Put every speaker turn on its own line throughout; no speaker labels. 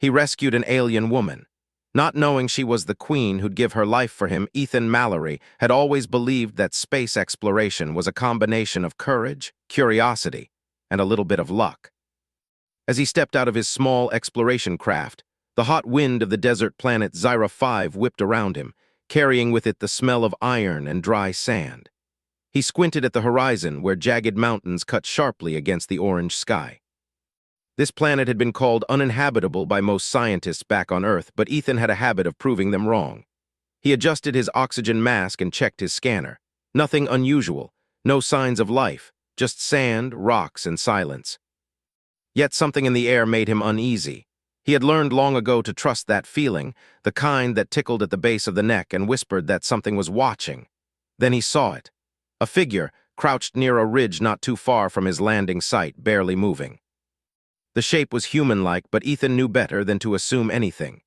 He rescued an alien woman. Not knowing she was the queen who'd give her life for him, Ethan Mallory had always believed that space exploration was a combination of courage, curiosity, and a little bit of luck. As he stepped out of his small exploration craft, the hot wind of the desert planet Zyra 5 whipped around him, carrying with it the smell of iron and dry sand. He squinted at the horizon where jagged mountains cut sharply against the orange sky. This planet had been called uninhabitable by most scientists back on Earth, but Ethan had a habit of proving them wrong. He adjusted his oxygen mask and checked his scanner. Nothing unusual, no signs of life, just sand, rocks, and silence. Yet something in the air made him uneasy. He had learned long ago to trust that feeling, the kind that tickled at the base of the neck and whispered that something was watching. Then he saw it. A figure, crouched near a ridge not too far from his landing site, barely moving. The shape was human-like, but Ethan knew better than to assume anything.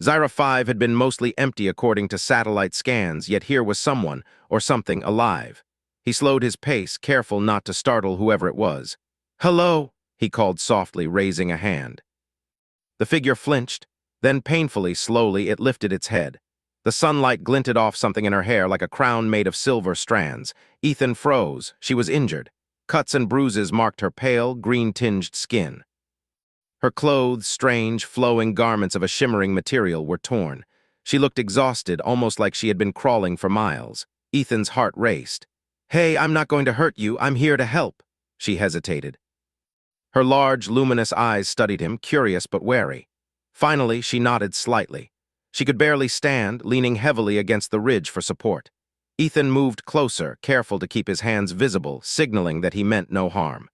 Zyra 5 had been mostly empty according to satellite scans, yet here was someone, or something, alive. He slowed his pace, careful not to startle whoever it was. "Hello," he called softly, raising a hand. The figure flinched, then painfully, slowly, it lifted its head. The sunlight glinted off something in her hair like a crown made of silver strands. Ethan froze. She was injured. Cuts and bruises marked her pale, green-tinged skin. Her clothes, strange, flowing garments of a shimmering material, were torn. She looked exhausted, almost like she had been crawling for miles. Ethan's heart raced. "Hey, I'm not going to hurt you. I'm here to help." She hesitated. Her large, luminous eyes studied him, curious but wary. Finally, she nodded slightly. She could barely stand, leaning heavily against the ridge for support. Ethan moved closer, careful to keep his hands visible, signaling that he meant no harm.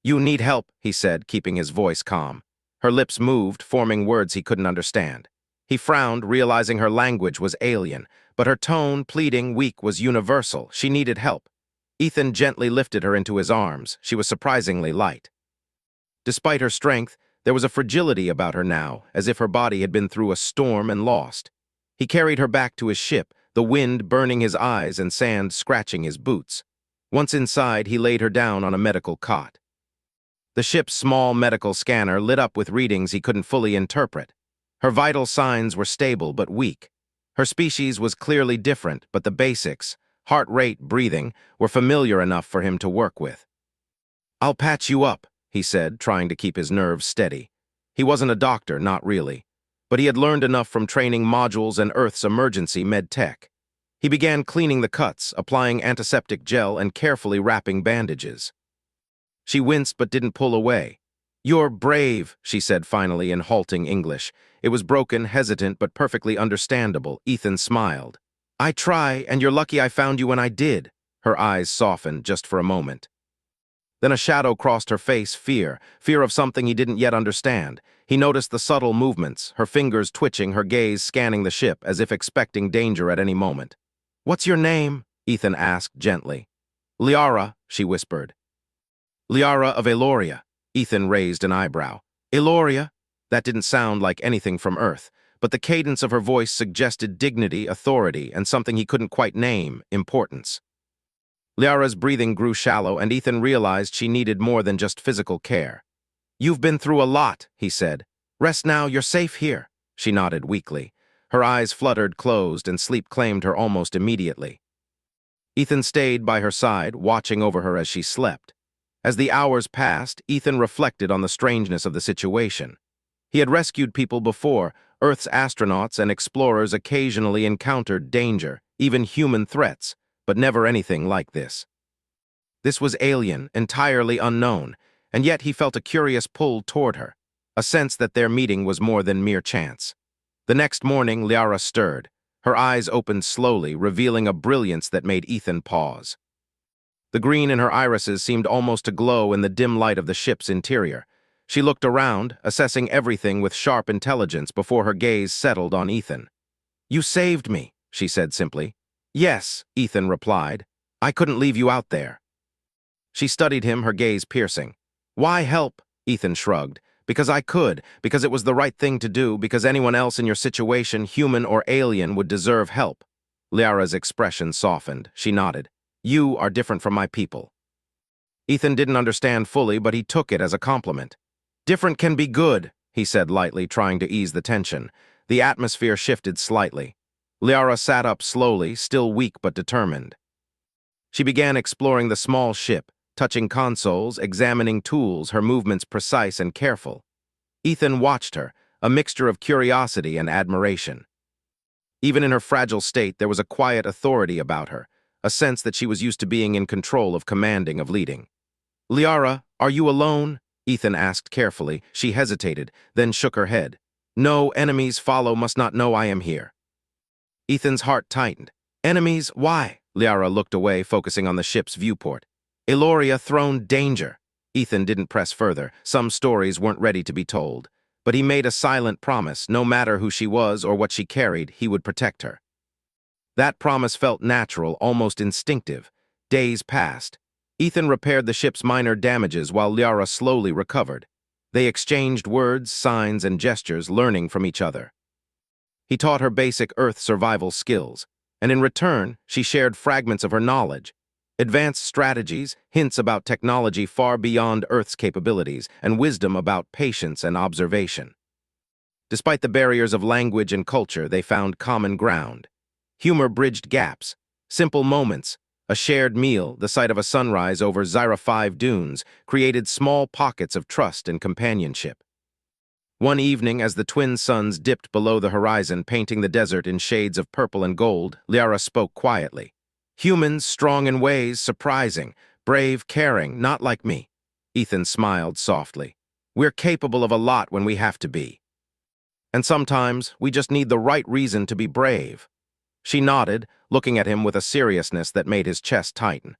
"You need help," he said, keeping his voice calm. Her lips moved, forming words he couldn't understand. He frowned, realizing her language was alien, but her tone, pleading, weak, was universal. She needed help. Ethan gently lifted her into his arms. She was surprisingly light. Despite her strength, there was a fragility about her now, as if her body had been through a storm and lost. He carried her back to his ship, the wind burning his eyes and sand scratching his boots. Once inside, he laid her down on a medical cot. The ship's small medical scanner lit up with readings he couldn't fully interpret. Her vital signs were stable but weak. Her species was clearly different, but the basics, heart rate, breathing, were familiar enough for him to work with. "I'll patch you up," he said, trying to keep his nerves steady. He wasn't a doctor, not really, but he had learned enough from training modules and Earth's emergency med tech. He began cleaning the cuts, applying antiseptic gel and carefully wrapping bandages. She winced but didn't pull away. "You're brave," she said finally in halting English. It was broken, hesitant, but perfectly understandable. Ethan smiled. "I try, and you're lucky I found you when I did." Her eyes softened just for a moment. Then a shadow crossed her face, fear of something he didn't yet understand. He noticed the subtle movements, her fingers twitching, her gaze scanning the ship as if expecting danger at any moment. "What's your name?" Ethan asked gently. "Liara," she whispered. "Liara of Eloria." Ethan raised an eyebrow. "Eloria?" That didn't sound like anything from Earth, but the cadence of her voice suggested dignity, authority, and something he couldn't quite name, importance. Liara's breathing grew shallow, and Ethan realized she needed more than just physical care. "You've been through a lot," he said. "Rest now, you're safe here." She nodded weakly. Her eyes fluttered closed, and sleep claimed her almost immediately. Ethan stayed by her side, watching over her as she slept. As the hours passed, Ethan reflected on the strangeness of the situation. He had rescued people before. Earth's astronauts and explorers occasionally encountered danger, even human threats, but never anything like this. This was alien, entirely unknown, and yet he felt a curious pull toward her, a sense that their meeting was more than mere chance. The next morning, Liara stirred. Her eyes opened slowly, revealing a brilliance that made Ethan pause. The green in her irises seemed almost to glow in the dim light of the ship's interior. She looked around, assessing everything with sharp intelligence before her gaze settled on Ethan. "You saved me," she said simply. "Yes," Ethan replied. "I couldn't leave you out there." She studied him, her gaze piercing. "Why help?" Ethan shrugged. "Because I could, because it was the right thing to do, because anyone else in your situation, human or alien, would deserve help." Liara's expression softened. She nodded. "You are different from my people." Ethan didn't understand fully, but he took it as a compliment. "Different can be good," he said lightly, trying to ease the tension. The atmosphere shifted slightly. Liara sat up slowly, still weak but determined. She began exploring the small ship, touching consoles, examining tools, her movements precise and careful. Ethan watched her, a mixture of curiosity and admiration. Even in her fragile state, there was a quiet authority about her, a sense that she was used to being in control of commanding, of leading. "Liara, are you alone?" Ethan asked carefully. She hesitated, then shook her head. "No, enemies follow must not know I am here." Ethan's heart tightened. "Enemies? Why?" Liara looked away, focusing on the ship's viewport. "Eloria thrown danger." Ethan didn't press further. Some stories weren't ready to be told. But he made a silent promise, no matter who she was or what she carried, he would protect her. That promise felt natural, almost instinctive. Days passed. Ethan repaired the ship's minor damages while Liara slowly recovered. They exchanged words, signs, and gestures, learning from each other. He taught her basic Earth survival skills, and in return, she shared fragments of her knowledge, advanced strategies, hints about technology far beyond Earth's capabilities, and wisdom about patience and observation. Despite the barriers of language and culture, they found common ground. Humor bridged gaps, simple moments, a shared meal, the sight of a sunrise over Zyra 5 dunes, created small pockets of trust and companionship. One evening, as the twin suns dipped below the horizon, painting the desert in shades of purple and gold, Liara spoke quietly. "Humans, strong in ways, surprising, brave, caring, not like me." Ethan smiled softly. "We're capable of a lot when we have to be. And sometimes, we just need the right reason to be brave." She nodded, looking at him with a seriousness that made his chest tighten.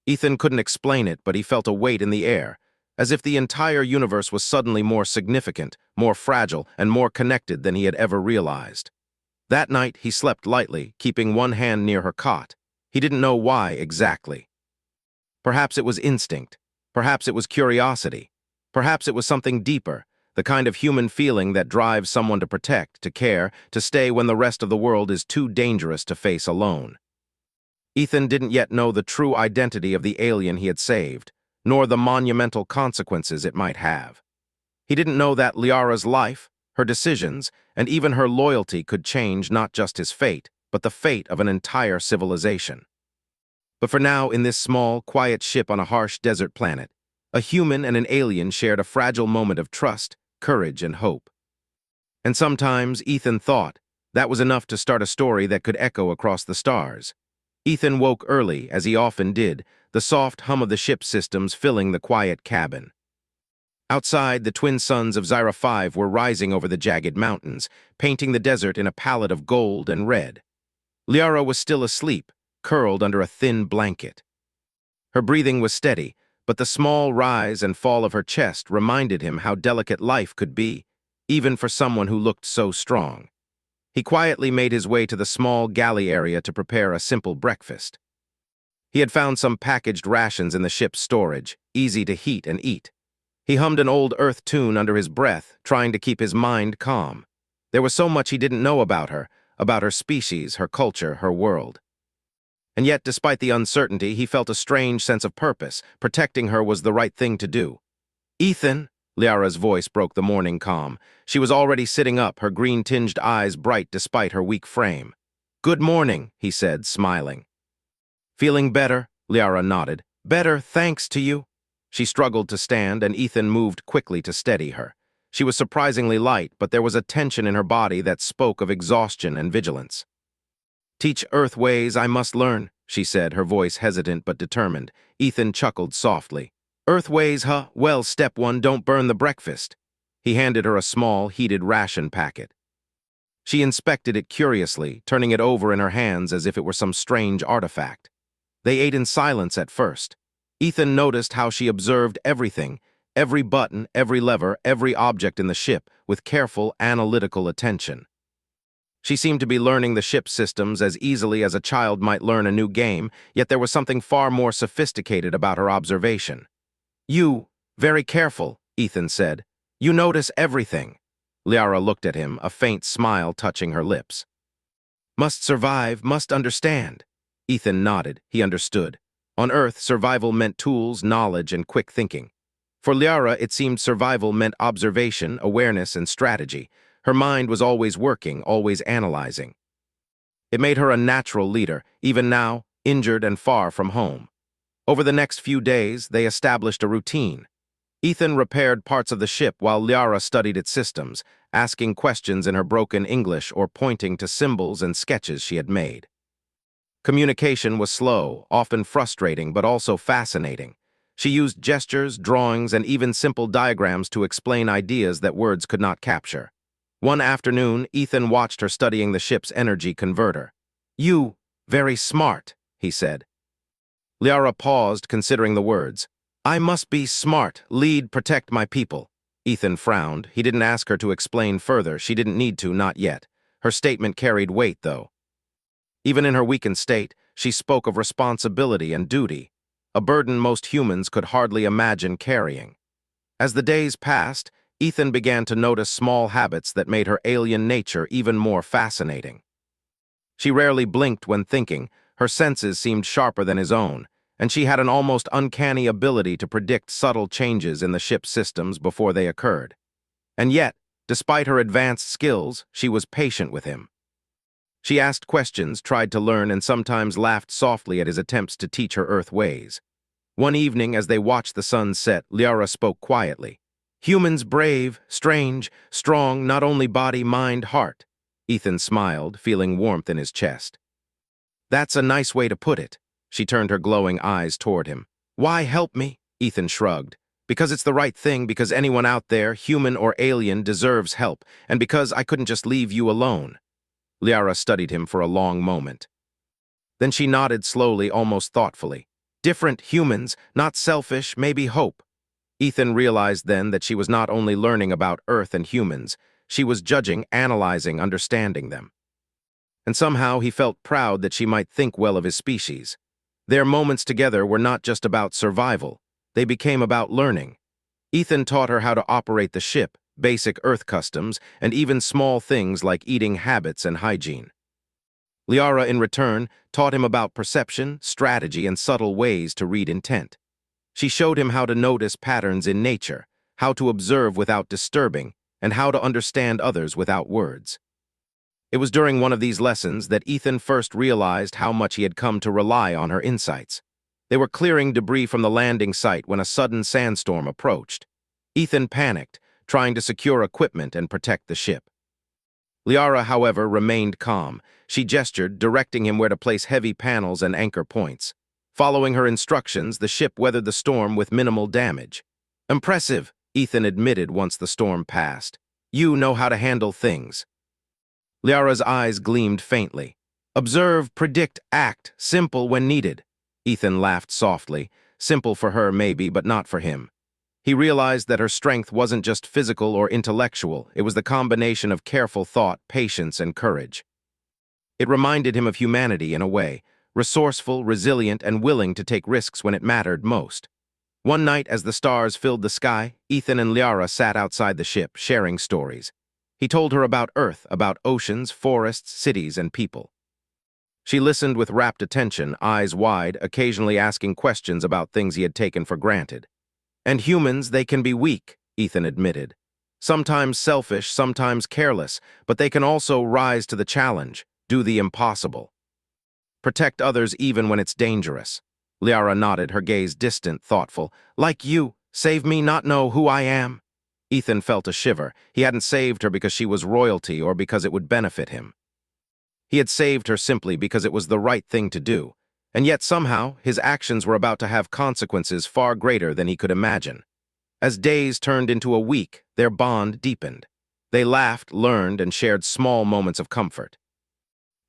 Ethan couldn't explain it, but he felt a weight in the air, as if the entire universe was suddenly more significant, more fragile, and more connected than he had ever realized. That night, he slept lightly, keeping one hand near her cot. He didn't know why exactly. Perhaps it was instinct. Perhaps it was curiosity. Perhaps it was something deeper, the kind of human feeling that drives someone to protect, to care, to stay when the rest of the world is too dangerous to face alone. Ethan didn't yet know the true identity of the alien he had saved, nor the monumental consequences it might have. He didn't know that Liara's life, her decisions, and even her loyalty could change not just his fate, but the fate of an entire civilization. But for now, in this small, quiet ship on a harsh desert planet, a human and an alien shared a fragile moment of trust, courage, and hope. And sometimes, Ethan thought, that was enough to start a story that could echo across the stars. Ethan woke early, as he often did, the soft hum of the ship's systems filling the quiet cabin. Outside, the twin suns of Zyra 5 were rising over the jagged mountains, painting the desert in a palette of gold and red. Liara was still asleep, curled under a thin blanket. Her breathing was steady, but the small rise and fall of her chest reminded him how delicate life could be, even for someone who looked so strong. He quietly made his way to the small galley area to prepare a simple breakfast. He had found some packaged rations in the ship's storage, easy to heat and eat. He hummed an old Earth tune under his breath, trying to keep his mind calm. There was so much he didn't know about her species, her culture, her world. And yet, despite the uncertainty, he felt a strange sense of purpose. Protecting her was the right thing to do. "Ethan!" Liara's voice broke the morning calm. She was already sitting up, her green-tinged eyes bright despite her weak frame. "Good morning," he said, smiling. "Feeling better?" Liara nodded. "Better, thanks to you." She struggled to stand, and Ethan moved quickly to steady her. She was surprisingly light, but there was a tension in her body that spoke of exhaustion and vigilance. "Teach Earth ways I must learn," she said, her voice hesitant but determined. Ethan chuckled softly. "Earth ways, huh? Well, step one, don't burn the breakfast." He handed her a small, heated ration packet. She inspected it curiously, turning it over in her hands as if it were some strange artifact. They ate in silence at first. Ethan noticed how she observed everything, every button, every lever, every object in the ship, with careful, analytical attention. She seemed to be learning the ship's systems as easily as a child might learn a new game, yet there was something far more sophisticated about her observation. "You, very careful," Ethan said. "You notice everything." Liara looked at him, a faint smile touching her lips. "Must survive, must understand." Ethan nodded. He understood. On Earth, survival meant tools, knowledge, and quick thinking. For Liara, it seemed survival meant observation, awareness, and strategy. Her mind was always working, always analyzing. It made her a natural leader, even now, injured and far from home. Over the next few days, they established a routine. Ethan repaired parts of the ship while Liara studied its systems, asking questions in her broken English or pointing to symbols and sketches she had made. Communication was slow, often frustrating, but also fascinating. She used gestures, drawings, and even simple diagrams to explain ideas that words could not capture. One afternoon, Ethan watched her studying the ship's energy converter. "You, very smart," he said. Liara paused, considering the words. "I must be smart, lead, protect my people." Ethan frowned. He didn't ask her to explain further. She didn't need to, not yet. Her statement carried weight, though. Even in her weakened state, she spoke of responsibility and duty, a burden most humans could hardly imagine carrying. As the days passed, Ethan began to notice small habits that made her alien nature even more fascinating. She rarely blinked when thinking. Her senses seemed sharper than his own, and she had an almost uncanny ability to predict subtle changes in the ship's systems before they occurred. And yet, despite her advanced skills, she was patient with him. She asked questions, tried to learn, and sometimes laughed softly at his attempts to teach her Earth ways. One evening, as they watched the sun set, Liara spoke quietly. "Humans brave, strange, strong, not only body, mind, heart." Ethan smiled, feeling warmth in his chest. "That's a nice way to put it." She turned her glowing eyes toward him. "Why help me?" Ethan shrugged. "Because it's the right thing, because anyone out there, human or alien, deserves help, and because I couldn't just leave you alone." Liara studied him for a long moment. Then she nodded slowly, almost thoughtfully. "Different humans, not selfish, maybe hope." Ethan realized then that she was not only learning about Earth and humans, she was judging, analyzing, understanding them. And somehow he felt proud that she might think well of his species. Their moments together were not just about survival, they became about learning. Ethan taught her how to operate the ship, basic Earth customs, and even small things like eating habits and hygiene. Liara, in return, taught him about perception, strategy, and subtle ways to read intent. She showed him how to notice patterns in nature, how to observe without disturbing, and how to understand others without words. It was during one of these lessons that Ethan first realized how much he had come to rely on her insights. They were clearing debris from the landing site when a sudden sandstorm approached. Ethan panicked, trying to secure equipment and protect the ship. Liara, however, remained calm. She gestured, directing him where to place heavy panels and anchor points. Following her instructions, the ship weathered the storm with minimal damage. "Impressive," Ethan admitted once the storm passed. "You know how to handle things." Liara's eyes gleamed faintly. "Observe, predict, act, simple when needed." Ethan laughed softly. Simple for her, maybe, but not for him. He realized that her strength wasn't just physical or intellectual, it was the combination of careful thought, patience, and courage. It reminded him of humanity in a way, resourceful, resilient, and willing to take risks when it mattered most. One night, as the stars filled the sky, Ethan and Liara sat outside the ship, sharing stories. He told her about Earth, about oceans, forests, cities, and people. She listened with rapt attention, eyes wide, occasionally asking questions about things he had taken for granted. "And humans, they can be weak," Ethan admitted. "Sometimes selfish, sometimes careless, but they can also rise to the challenge, do the impossible. Protect others even when it's dangerous." Liara nodded, her gaze distant, thoughtful. "Like you, save me not know who I am." Ethan felt a shiver. He hadn't saved her because she was royalty or because it would benefit him. He had saved her simply because it was the right thing to do. And yet somehow, his actions were about to have consequences far greater than he could imagine. As days turned into a week, their bond deepened. They laughed, learned, and shared small moments of comfort.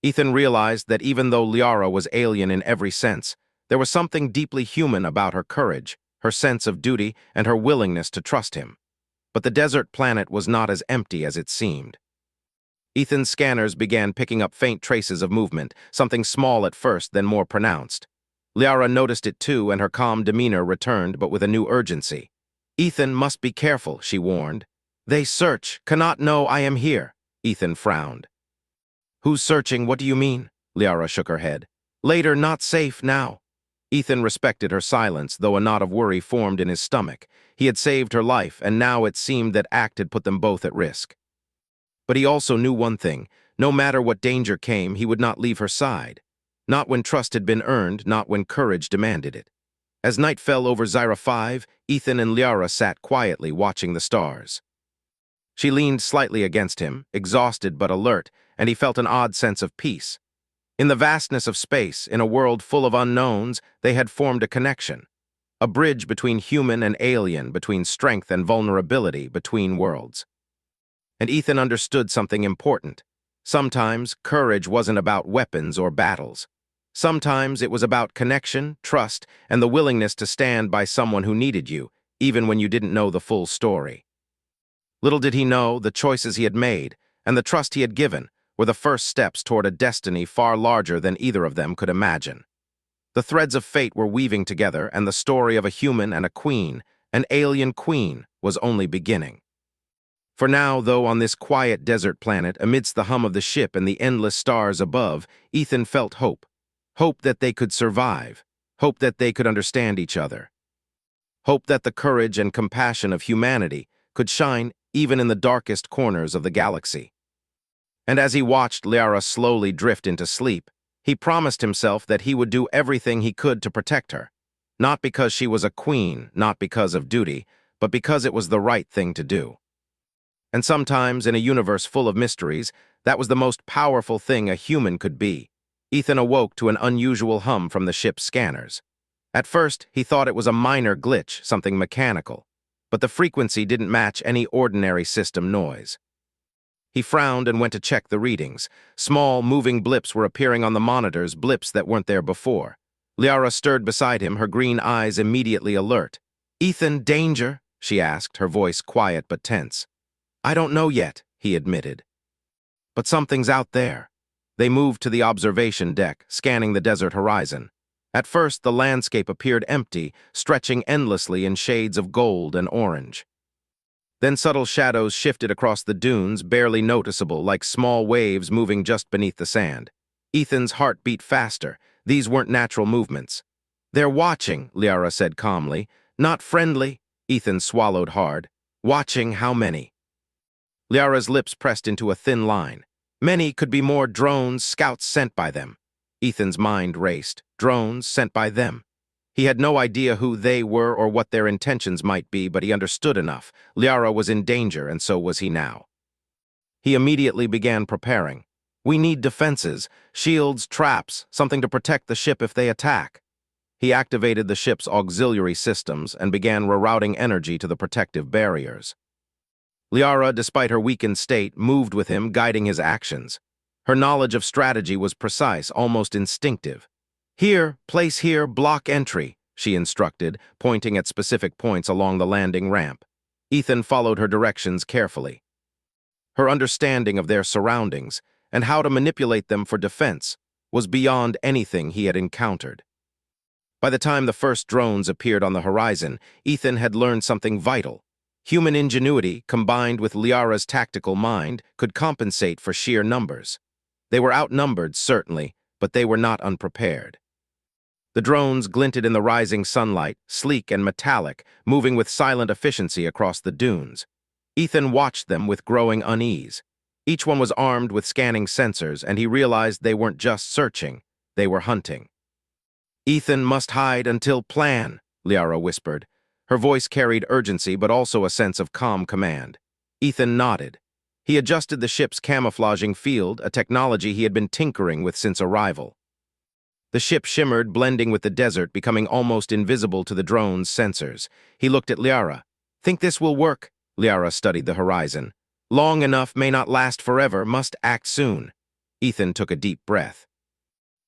Ethan realized that even though Liara was alien in every sense, there was something deeply human about her courage, her sense of duty, and her willingness to trust him. But the desert planet was not as empty as it seemed. Ethan's scanners began picking up faint traces of movement, something small at first, then more pronounced. Liara noticed it too, and her calm demeanor returned, but with a new urgency. "Ethan must be careful," she warned. "They search, cannot know I am here." Ethan frowned. "Who's searching? What do you mean?" Liara shook her head. "Later, not safe now." Ethan respected her silence, though a knot of worry formed in his stomach. He had saved her life, and now it seemed that act had put them both at risk. But he also knew one thing: no matter what danger came, he would not leave her side. Not when trust had been earned, not when courage demanded it. As night fell over Zyra 5, Ethan and Liara sat quietly watching the stars. She leaned slightly against him, exhausted but alert, and he felt an odd sense of peace. In the vastness of space, in a world full of unknowns, they had formed a connection. A bridge between human and alien, between strength and vulnerability, between worlds. And Ethan understood something important. Sometimes, courage wasn't about weapons or battles. Sometimes it was about connection, trust, and the willingness to stand by someone who needed you, even when you didn't know the full story. Little did he know, the choices he had made, and the trust he had given, were the first steps toward a destiny far larger than either of them could imagine. The threads of fate were weaving together, and the story of a human and a queen, an alien queen, was only beginning. For now, though on this quiet desert planet, amidst the hum of the ship and the endless stars above, Ethan felt hope. Hope that they could survive. Hope that they could understand each other. Hope that the courage and compassion of humanity could shine even in the darkest corners of the galaxy. And as he watched Liara slowly drift into sleep, he promised himself that he would do everything he could to protect her. Not because she was a queen, not because of duty, but because it was the right thing to do. And sometimes, in a universe full of mysteries, that was the most powerful thing a human could be. Ethan awoke to an unusual hum from the ship's scanners. At first, he thought it was a minor glitch, something mechanical, but the frequency didn't match any ordinary system noise. He frowned and went to check the readings. Small, moving blips were appearing on the monitors, blips that weren't there before. Liara stirred beside him, her green eyes immediately alert. "Ethan, danger?" she asked, her voice quiet but tense. "I don't know yet," he admitted. "But something's out there." They moved to the observation deck, scanning the desert horizon. At first, the landscape appeared empty, stretching endlessly in shades of gold and orange. Then subtle shadows shifted across the dunes, barely noticeable, like small waves moving just beneath the sand. Ethan's heart beat faster. These weren't natural movements. "They're watching," Liara said calmly. "Not friendly." Ethan swallowed hard. "Watching how many?" Liara's lips pressed into a thin line. "Many could be more drones, scouts sent by them." Ethan's mind raced. Drones sent by them. He had no idea who they were or what their intentions might be, but he understood enough. Liara was in danger, and so was he now. He immediately began preparing. "We need defenses, shields, traps, something to protect the ship if they attack." He activated the ship's auxiliary systems and began rerouting energy to the protective barriers. Liara, despite her weakened state, moved with him, guiding his actions. Her knowledge of strategy was precise, almost instinctive. "Here, place here, block entry," she instructed, pointing at specific points along the landing ramp. Ethan followed her directions carefully. Her understanding of their surroundings and how to manipulate them for defense was beyond anything he had encountered. By the time the first drones appeared on the horizon, Ethan had learned something vital. Human ingenuity, combined with Liara's tactical mind, could compensate for sheer numbers. They were outnumbered, certainly, but they were not unprepared. The drones glinted in the rising sunlight, sleek and metallic, moving with silent efficiency across the dunes. Ethan watched them with growing unease. Each one was armed with scanning sensors, and he realized they weren't just searching, they were hunting. "Ethan must hide until plan," Liara whispered. Her voice carried urgency but also a sense of calm command. Ethan nodded. He adjusted the ship's camouflaging field, a technology he had been tinkering with since arrival. The ship shimmered, blending with the desert, becoming almost invisible to the drone's sensors. He looked at Liara. "Think this will work?" Liara studied the horizon. "Long enough, may not last forever, must act soon." Ethan took a deep breath.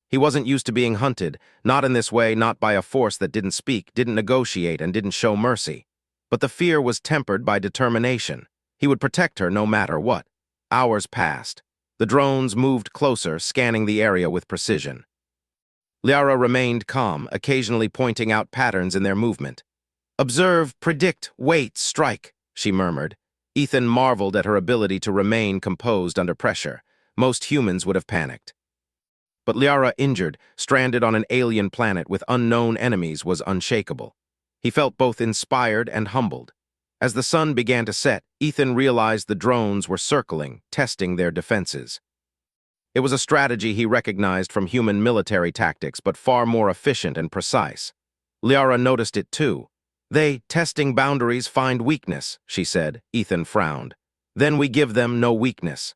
He wasn't used to being hunted, not in this way, not by a force that didn't speak, didn't negotiate, and didn't show mercy. But the fear was tempered by determination. He would protect her no matter what. Hours passed. The drones moved closer, scanning the area with precision. Liara remained calm, occasionally pointing out patterns in their movement. "Observe, predict, wait, strike," she murmured. Ethan marveled at her ability to remain composed under pressure. Most humans would have panicked. But Liara, injured, stranded on an alien planet with unknown enemies, was unshakable. He felt both inspired and humbled. As the sun began to set, Ethan realized the drones were circling, testing their defenses. It was a strategy he recognized from human military tactics, but far more efficient and precise. Liara noticed it too. "They, testing boundaries, find weakness," she said. Ethan frowned. "Then we give them no weakness."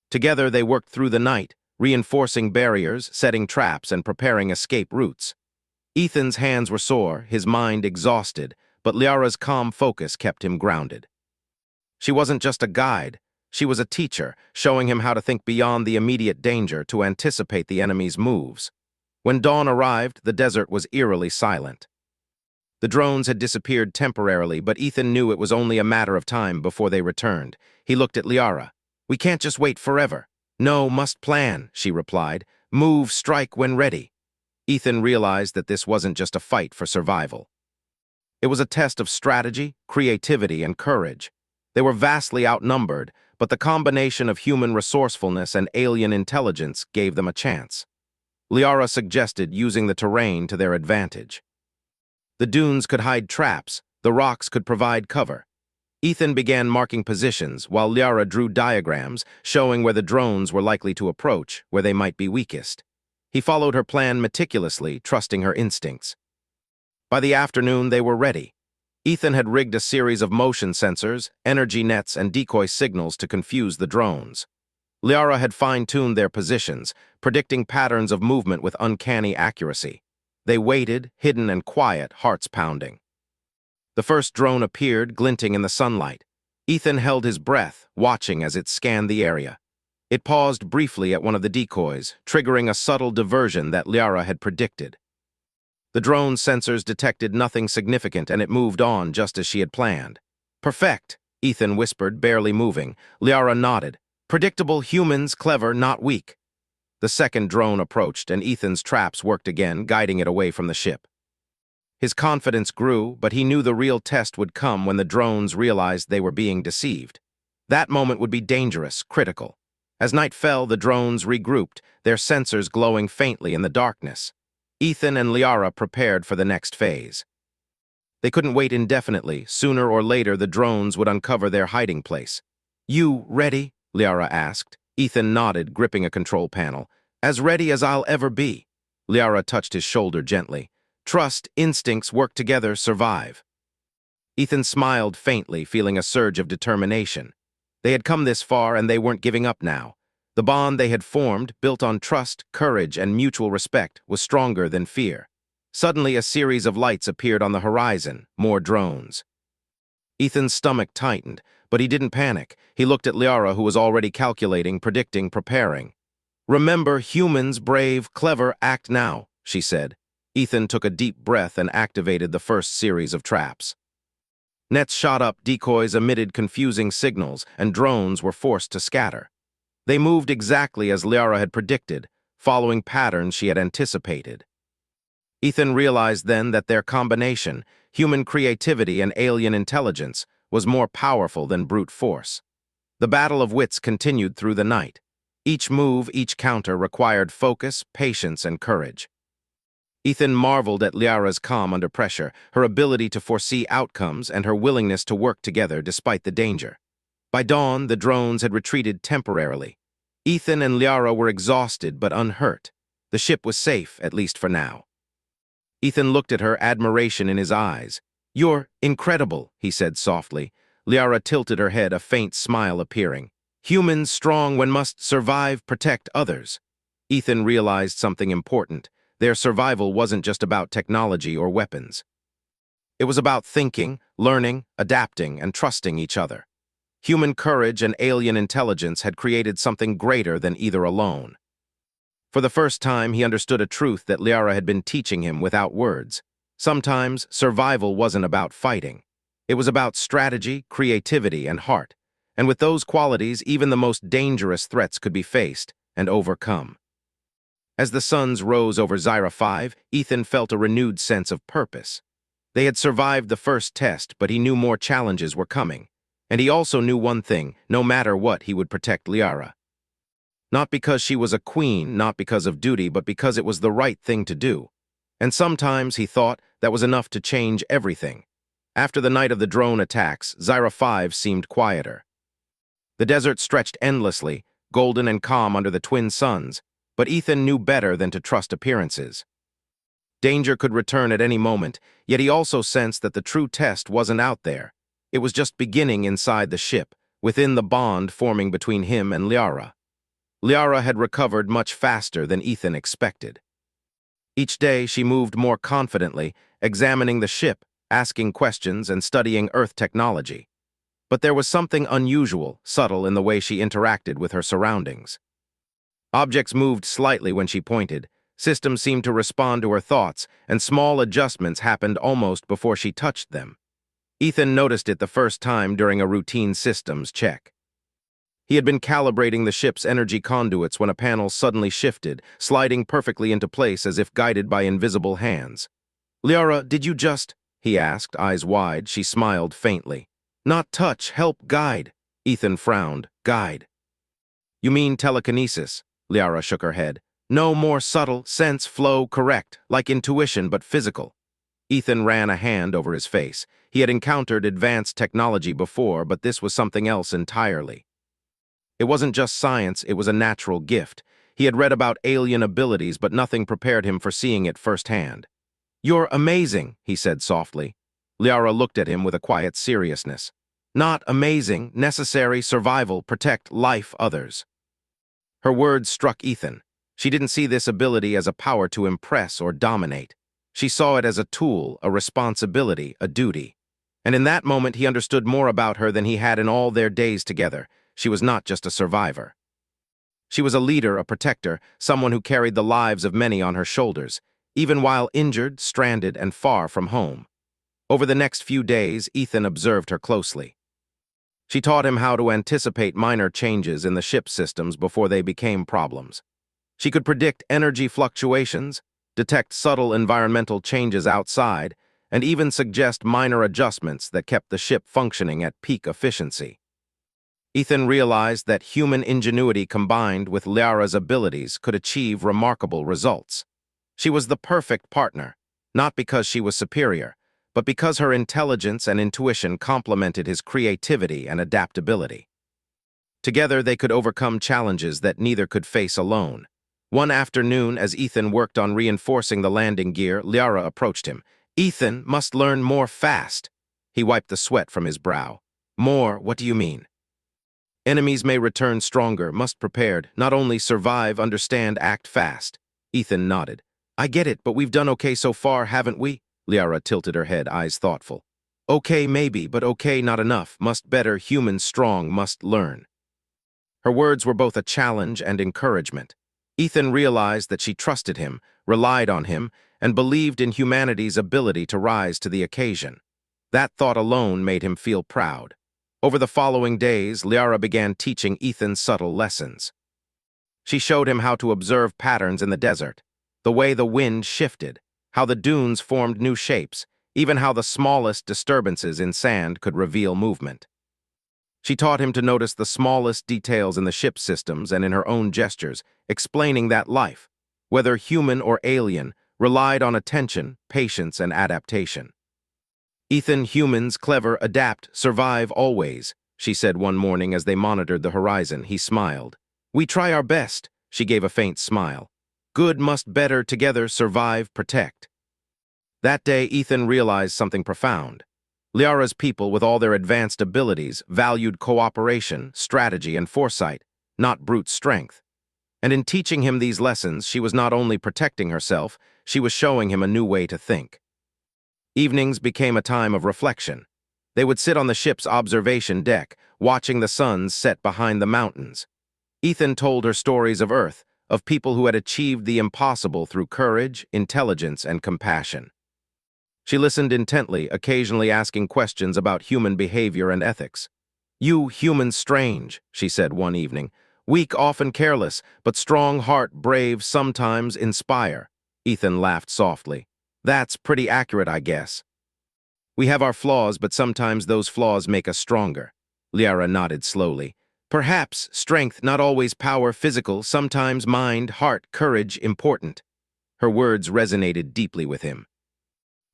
Together they worked through the night, reinforcing barriers, setting traps, and preparing escape routes. Ethan's hands were sore, his mind exhausted, but Liara's calm focus kept him grounded. She wasn't just a guide. She was a teacher, showing him how to think beyond the immediate danger to anticipate the enemy's moves. When dawn arrived, the desert was eerily silent. The drones had disappeared temporarily, but Ethan knew it was only a matter of time before they returned. He looked at Liara. "We can't just wait forever." "No, must plan," she replied. "Move, strike when ready." Ethan realized that this wasn't just a fight for survival. It was a test of strategy, creativity, and courage. They were vastly outnumbered, but the combination of human resourcefulness and alien intelligence gave them a chance. Liara suggested using the terrain to their advantage. The dunes could hide traps, the rocks could provide cover. Ethan began marking positions, while Liara drew diagrams showing where the drones were likely to approach, where they might be weakest. He followed her plan meticulously, trusting her instincts. By the afternoon, they were ready. Ethan had rigged a series of motion sensors, energy nets, and decoy signals to confuse the drones. Liara had fine-tuned their positions, predicting patterns of movement with uncanny accuracy. They waited, hidden and quiet, hearts pounding. The first drone appeared, glinting in the sunlight. Ethan held his breath, watching as it scanned the area. It paused briefly at one of the decoys, triggering a subtle diversion that Liara had predicted. The drone's sensors detected nothing significant, and it moved on just as she had planned. "Perfect," Ethan whispered, barely moving. Liara nodded. "Predictable humans, clever, not weak." The second drone approached, and Ethan's traps worked again, guiding it away from the ship. His confidence grew, but he knew the real test would come when the drones realized they were being deceived. That moment would be dangerous, critical. As night fell, the drones regrouped, their sensors glowing faintly in the darkness. Ethan and Liara prepared for the next phase. They couldn't wait indefinitely. Sooner or later, the drones would uncover their hiding place. "You ready?" Liara asked. Ethan nodded, gripping a control panel. "As ready as I'll ever be." Liara touched his shoulder gently. "Trust, instincts work together, survive." Ethan smiled faintly, feeling a surge of determination. They had come this far, and they weren't giving up now. The bond they had formed, built on trust, courage, and mutual respect, was stronger than fear. Suddenly, a series of lights appeared on the horizon, more drones. Ethan's stomach tightened, but he didn't panic. He looked at Liara, who was already calculating, predicting, preparing. "Remember, humans, brave, clever, act now," she said. Ethan took a deep breath and activated the first series of traps. Nets shot up, decoys emitted confusing signals, and drones were forced to scatter. They moved exactly as Liara had predicted, following patterns she had anticipated. Ethan realized then that their combination, human creativity and alien intelligence, was more powerful than brute force. The battle of wits continued through the night. Each move, each counter required focus, patience, and courage. Ethan marveled at Liara's calm under pressure, her ability to foresee outcomes, and her willingness to work together despite the danger. By dawn, the drones had retreated temporarily. Ethan and Liara were exhausted but unhurt. The ship was safe, at least for now. Ethan looked at her, admiration in his eyes. "You're incredible," he said softly. Liara tilted her head, a faint smile appearing. "Humans strong when must survive, protect others." Ethan realized something important. Their survival wasn't just about technology or weapons. It was about thinking, learning, adapting, and trusting each other. Human courage and alien intelligence had created something greater than either alone. For the first time, he understood a truth that Liara had been teaching him without words. Sometimes, survival wasn't about fighting. It was about strategy, creativity, and heart. And with those qualities, even the most dangerous threats could be faced and overcome. As the suns rose over Zyra 5, Ethan felt a renewed sense of purpose. They had survived the first test, but he knew more challenges were coming. And he also knew one thing: no matter what, he would protect Liara. Not because she was a queen, not because of duty, but because it was the right thing to do. And sometimes, he thought, that was enough to change everything. After the night of the drone attacks, Zyra 5 seemed quieter. The desert stretched endlessly, golden and calm under the twin suns, but Ethan knew better than to trust appearances. Danger could return at any moment, yet he also sensed that the true test wasn't out there. It was just beginning inside the ship, within the bond forming between him and Liara. Liara had recovered much faster than Ethan expected. Each day she moved more confidently, examining the ship, asking questions, and studying Earth technology. But there was something unusual, subtle in the way she interacted with her surroundings. Objects moved slightly when she pointed, systems seemed to respond to her thoughts, and small adjustments happened almost before she touched them. Ethan noticed it the first time during a routine systems check. He had been calibrating the ship's energy conduits when a panel suddenly shifted, sliding perfectly into place as if guided by invisible hands. "Liara, did you just—" he asked, eyes wide. She smiled faintly. "Not touch, help, guide." Ethan frowned. "Guide? You mean telekinesis?" Liara shook her head. "No, more subtle, sense, flow, correct, like intuition but physical." Ethan ran a hand over his face. He had encountered advanced technology before, but this was something else entirely. It wasn't just science, it was a natural gift. He had read about alien abilities, but nothing prepared him for seeing it firsthand. "You're amazing," he said softly. Liara looked at him with a quiet seriousness. "Not amazing, necessary, survival, protect, life, others." Her words struck Ethan. She didn't see this ability as a power to impress or dominate. She saw it as a tool, a responsibility, a duty. And in that moment he understood more about her than he had in all their days together. She was not just a survivor. She was a leader, a protector, someone who carried the lives of many on her shoulders, even while injured, stranded, and far from home. Over the next few days, Ethan observed her closely. She taught him how to anticipate minor changes in the ship systems before they became problems. She could predict energy fluctuations, detect subtle environmental changes outside, and even suggest minor adjustments that kept the ship functioning at peak efficiency. Ethan realized that human ingenuity combined with Liara's abilities could achieve remarkable results. She was the perfect partner, not because she was superior, but because her intelligence and intuition complemented his creativity and adaptability. Together they could overcome challenges that neither could face alone. One afternoon, as Ethan worked on reinforcing the landing gear, Liara approached him. "Ethan must learn more fast." He wiped the sweat from his brow. "More, what do you mean?" "Enemies may return stronger, must prepared, not only survive, understand, act fast." Ethan nodded. "I get it, but we've done okay so far, haven't we?" Liara tilted her head, eyes thoughtful. "Okay, maybe, but okay, not enough. Must better, human strong, must learn." Her words were both a challenge and encouragement. Ethan realized that she trusted him, relied on him, and believed in humanity's ability to rise to the occasion. That thought alone made him feel proud. Over the following days, Liara began teaching Ethan subtle lessons. She showed him how to observe patterns in the desert, the way the wind shifted, how the dunes formed new shapes, even how the smallest disturbances in sand could reveal movement. She taught him to notice the smallest details in the ship's systems and in her own gestures, explaining that life, whether human or alien, relied on attention, patience, and adaptation. "Ethan, humans, clever, adapt, survive always," she said one morning as they monitored the horizon. He smiled. "We try our best," she gave a faint smile. "Good must better, together, survive, protect." That day, Ethan realized something profound. Liara's people, with all their advanced abilities, valued cooperation, strategy, and foresight, not brute strength. And in teaching him these lessons, she was not only protecting herself, she was showing him a new way to think. Evenings became a time of reflection. They would sit on the ship's observation deck, watching the suns set behind the mountains. Ethan told her stories of Earth, of people who had achieved the impossible through courage, intelligence, and compassion. She listened intently, occasionally asking questions about human behavior and ethics. "You humans strange," she said one evening. "Weak, often careless, but strong heart, brave, sometimes inspire." Ethan laughed softly. "That's pretty accurate, I guess. We have our flaws, but sometimes those flaws make us stronger." Liara nodded slowly. Perhaps strength, not always power, physical, sometimes mind, heart, courage, important. Her words resonated deeply with him.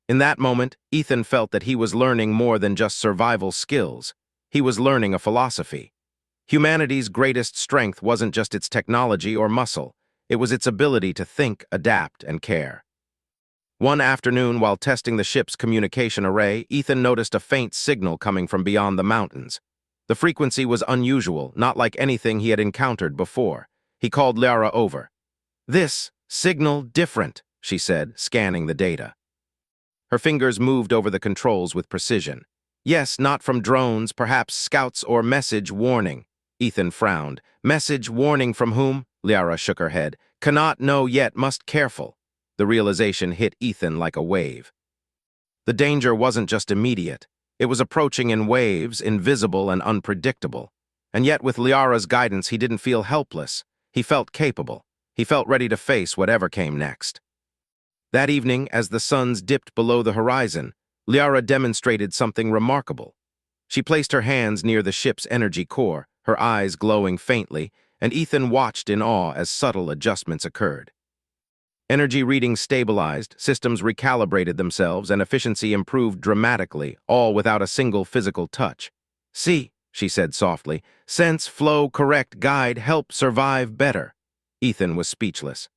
In that moment, Ethan felt that he was learning more than just survival skills. He was learning a philosophy. Humanity's greatest strength wasn't just its technology or muscle. It was its ability to think, adapt, and care. One afternoon, while testing the ship's communication array, Ethan noticed a faint signal coming from beyond the mountains. The frequency was unusual, not like anything he had encountered before. He called Liara over. "This signal different," she said, scanning the data. Her fingers moved over the controls with precision. "Yes, not from drones, perhaps scouts or message warning." Ethan frowned. "Message warning from whom?" Liara shook her head. "Cannot know yet, must careful." The realization hit Ethan like a wave. The danger wasn't just immediate. It was approaching in waves, invisible and unpredictable. And yet with Liara's guidance, he didn't feel helpless. He felt capable. He felt ready to face whatever came next. That evening, as the suns dipped below the horizon, Liara demonstrated something remarkable. She placed her hands near the ship's energy core, her eyes glowing faintly, and Ethan watched in awe as subtle adjustments occurred. Energy readings stabilized, systems recalibrated themselves, and efficiency improved dramatically, all without a single physical touch. "See," she said softly, "sense, flow, correct, guide, help, survive better." Ethan was speechless.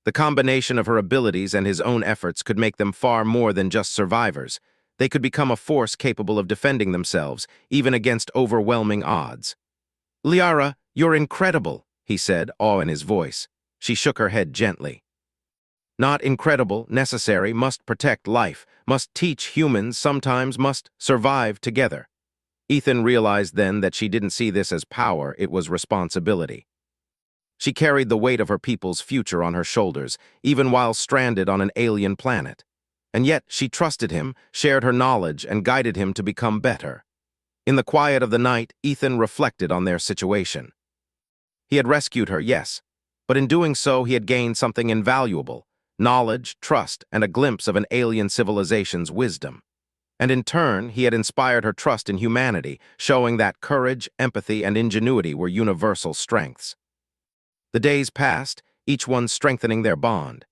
The combination of her abilities and his own efforts could make them far more than just survivors. They could become a force capable of defending themselves, even against overwhelming odds. "Liara, you're incredible," he said, awe in his voice. She shook her head gently. "Not incredible, necessary, must protect life, must teach humans, sometimes must survive together." Ethan realized then that she didn't see this as power, it was responsibility. She carried the weight of her people's future on her shoulders, even while stranded on an alien planet. And yet she trusted him, shared her knowledge, and guided him to become better. In the quiet of the night, Ethan reflected on their situation. He had rescued her, yes, but in doing so he had gained something invaluable: knowledge, trust, and a glimpse of an alien civilization's wisdom. And in turn, he had inspired her trust in humanity, showing that courage, empathy, and ingenuity were universal strengths. The days passed, each one strengthening their bond.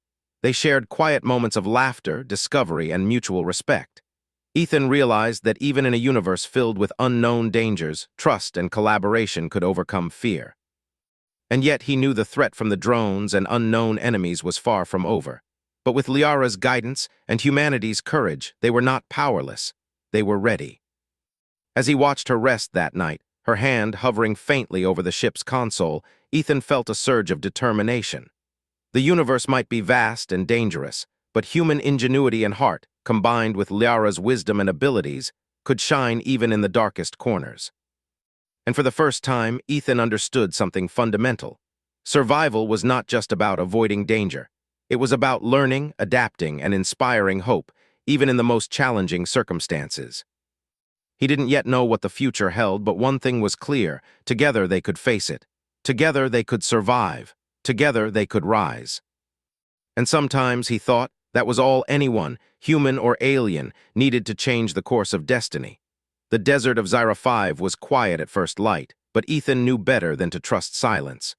They shared quiet moments of laughter, discovery, and mutual respect. Ethan realized that even in a universe filled with unknown dangers, trust and collaboration could overcome fear. And yet he knew the threat from the drones and unknown enemies was far from over. But with Liara's guidance and humanity's courage, they were not powerless. They were ready. As he watched her rest that night, her hand hovering faintly over the ship's console, Ethan felt a surge of determination. The universe might be vast and dangerous, but human ingenuity and heart, combined with Liara's wisdom and abilities, could shine even in the darkest corners. And for the first time, Ethan understood something fundamental. Survival was not just about avoiding danger. It was about learning, adapting, and inspiring hope, even in the most challenging circumstances. He didn't yet know what the future held, but one thing was clear: together they could face it. Together they could survive. Together they could rise. And sometimes, he thought, that was all anyone, human or alien, needed to change the course of destiny. The desert of Zyra 5 was quiet at first light, but Ethan knew better than to trust silence.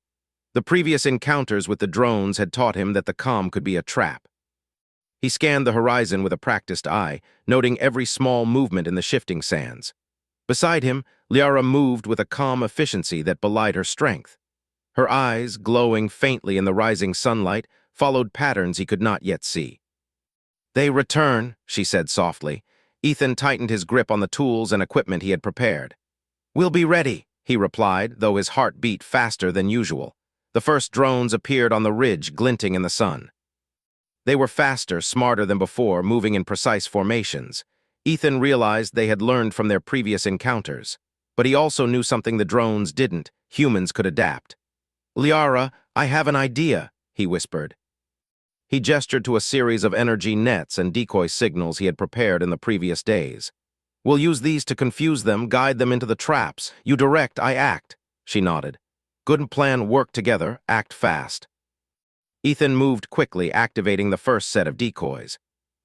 The previous encounters with the drones had taught him that the calm could be a trap. He scanned the horizon with a practiced eye, noting every small movement in the shifting sands. Beside him, Liara moved with a calm efficiency that belied her strength. Her eyes, glowing faintly in the rising sunlight, followed patterns he could not yet see. "They return," she said softly. Ethan tightened his grip on the tools and equipment he had prepared. "We'll be ready," he replied, though his heart beat faster than usual. The first drones appeared on the ridge, glinting in the sun. They were faster, smarter than before, moving in precise formations. Ethan realized they had learned from their previous encounters. But he also knew something the drones didn't: humans could adapt. "Liara, I have an idea," he whispered. He gestured to a series of energy nets and decoy signals he had prepared in the previous days. "We'll use these to confuse them, guide them into the traps. You direct, I act." She nodded. "Good plan, work together, act fast." Ethan moved quickly, activating the first set of decoys.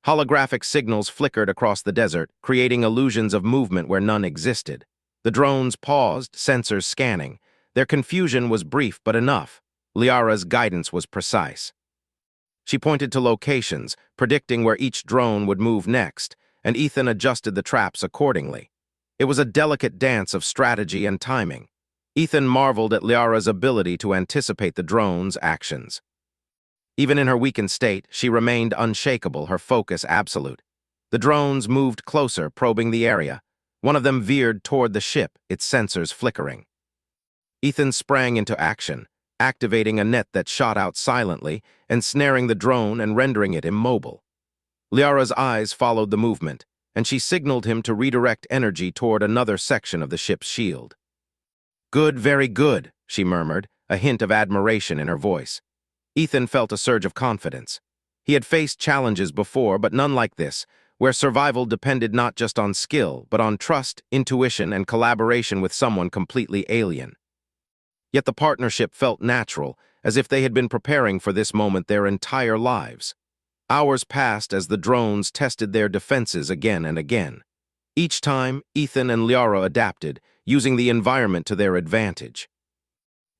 Holographic signals flickered across the desert, creating illusions of movement where none existed. The drones paused, sensors scanning. Their confusion was brief but enough. Liara's guidance was precise. She pointed to locations, predicting where each drone would move next, and Ethan adjusted the traps accordingly. It was a delicate dance of strategy and timing. Ethan marveled at Liara's ability to anticipate the drone's actions. Even in her weakened state, she remained unshakable, her focus absolute. The drones moved closer, probing the area. One of them veered toward the ship, its sensors flickering. Ethan sprang into action, activating a net that shot out silently, ensnaring the drone and rendering it immobile. Liara's eyes followed the movement, and she signaled him to redirect energy toward another section of the ship's shield. "Good, very good," she murmured, a hint of admiration in her voice. Ethan felt a surge of confidence. He had faced challenges before, but none like this, where survival depended not just on skill, but on trust, intuition, and collaboration with someone completely alien. Yet the partnership felt natural, as if they had been preparing for this moment their entire lives. Hours passed as the drones tested their defenses again and again. Each time, Ethan and Liara adapted, using the environment to their advantage.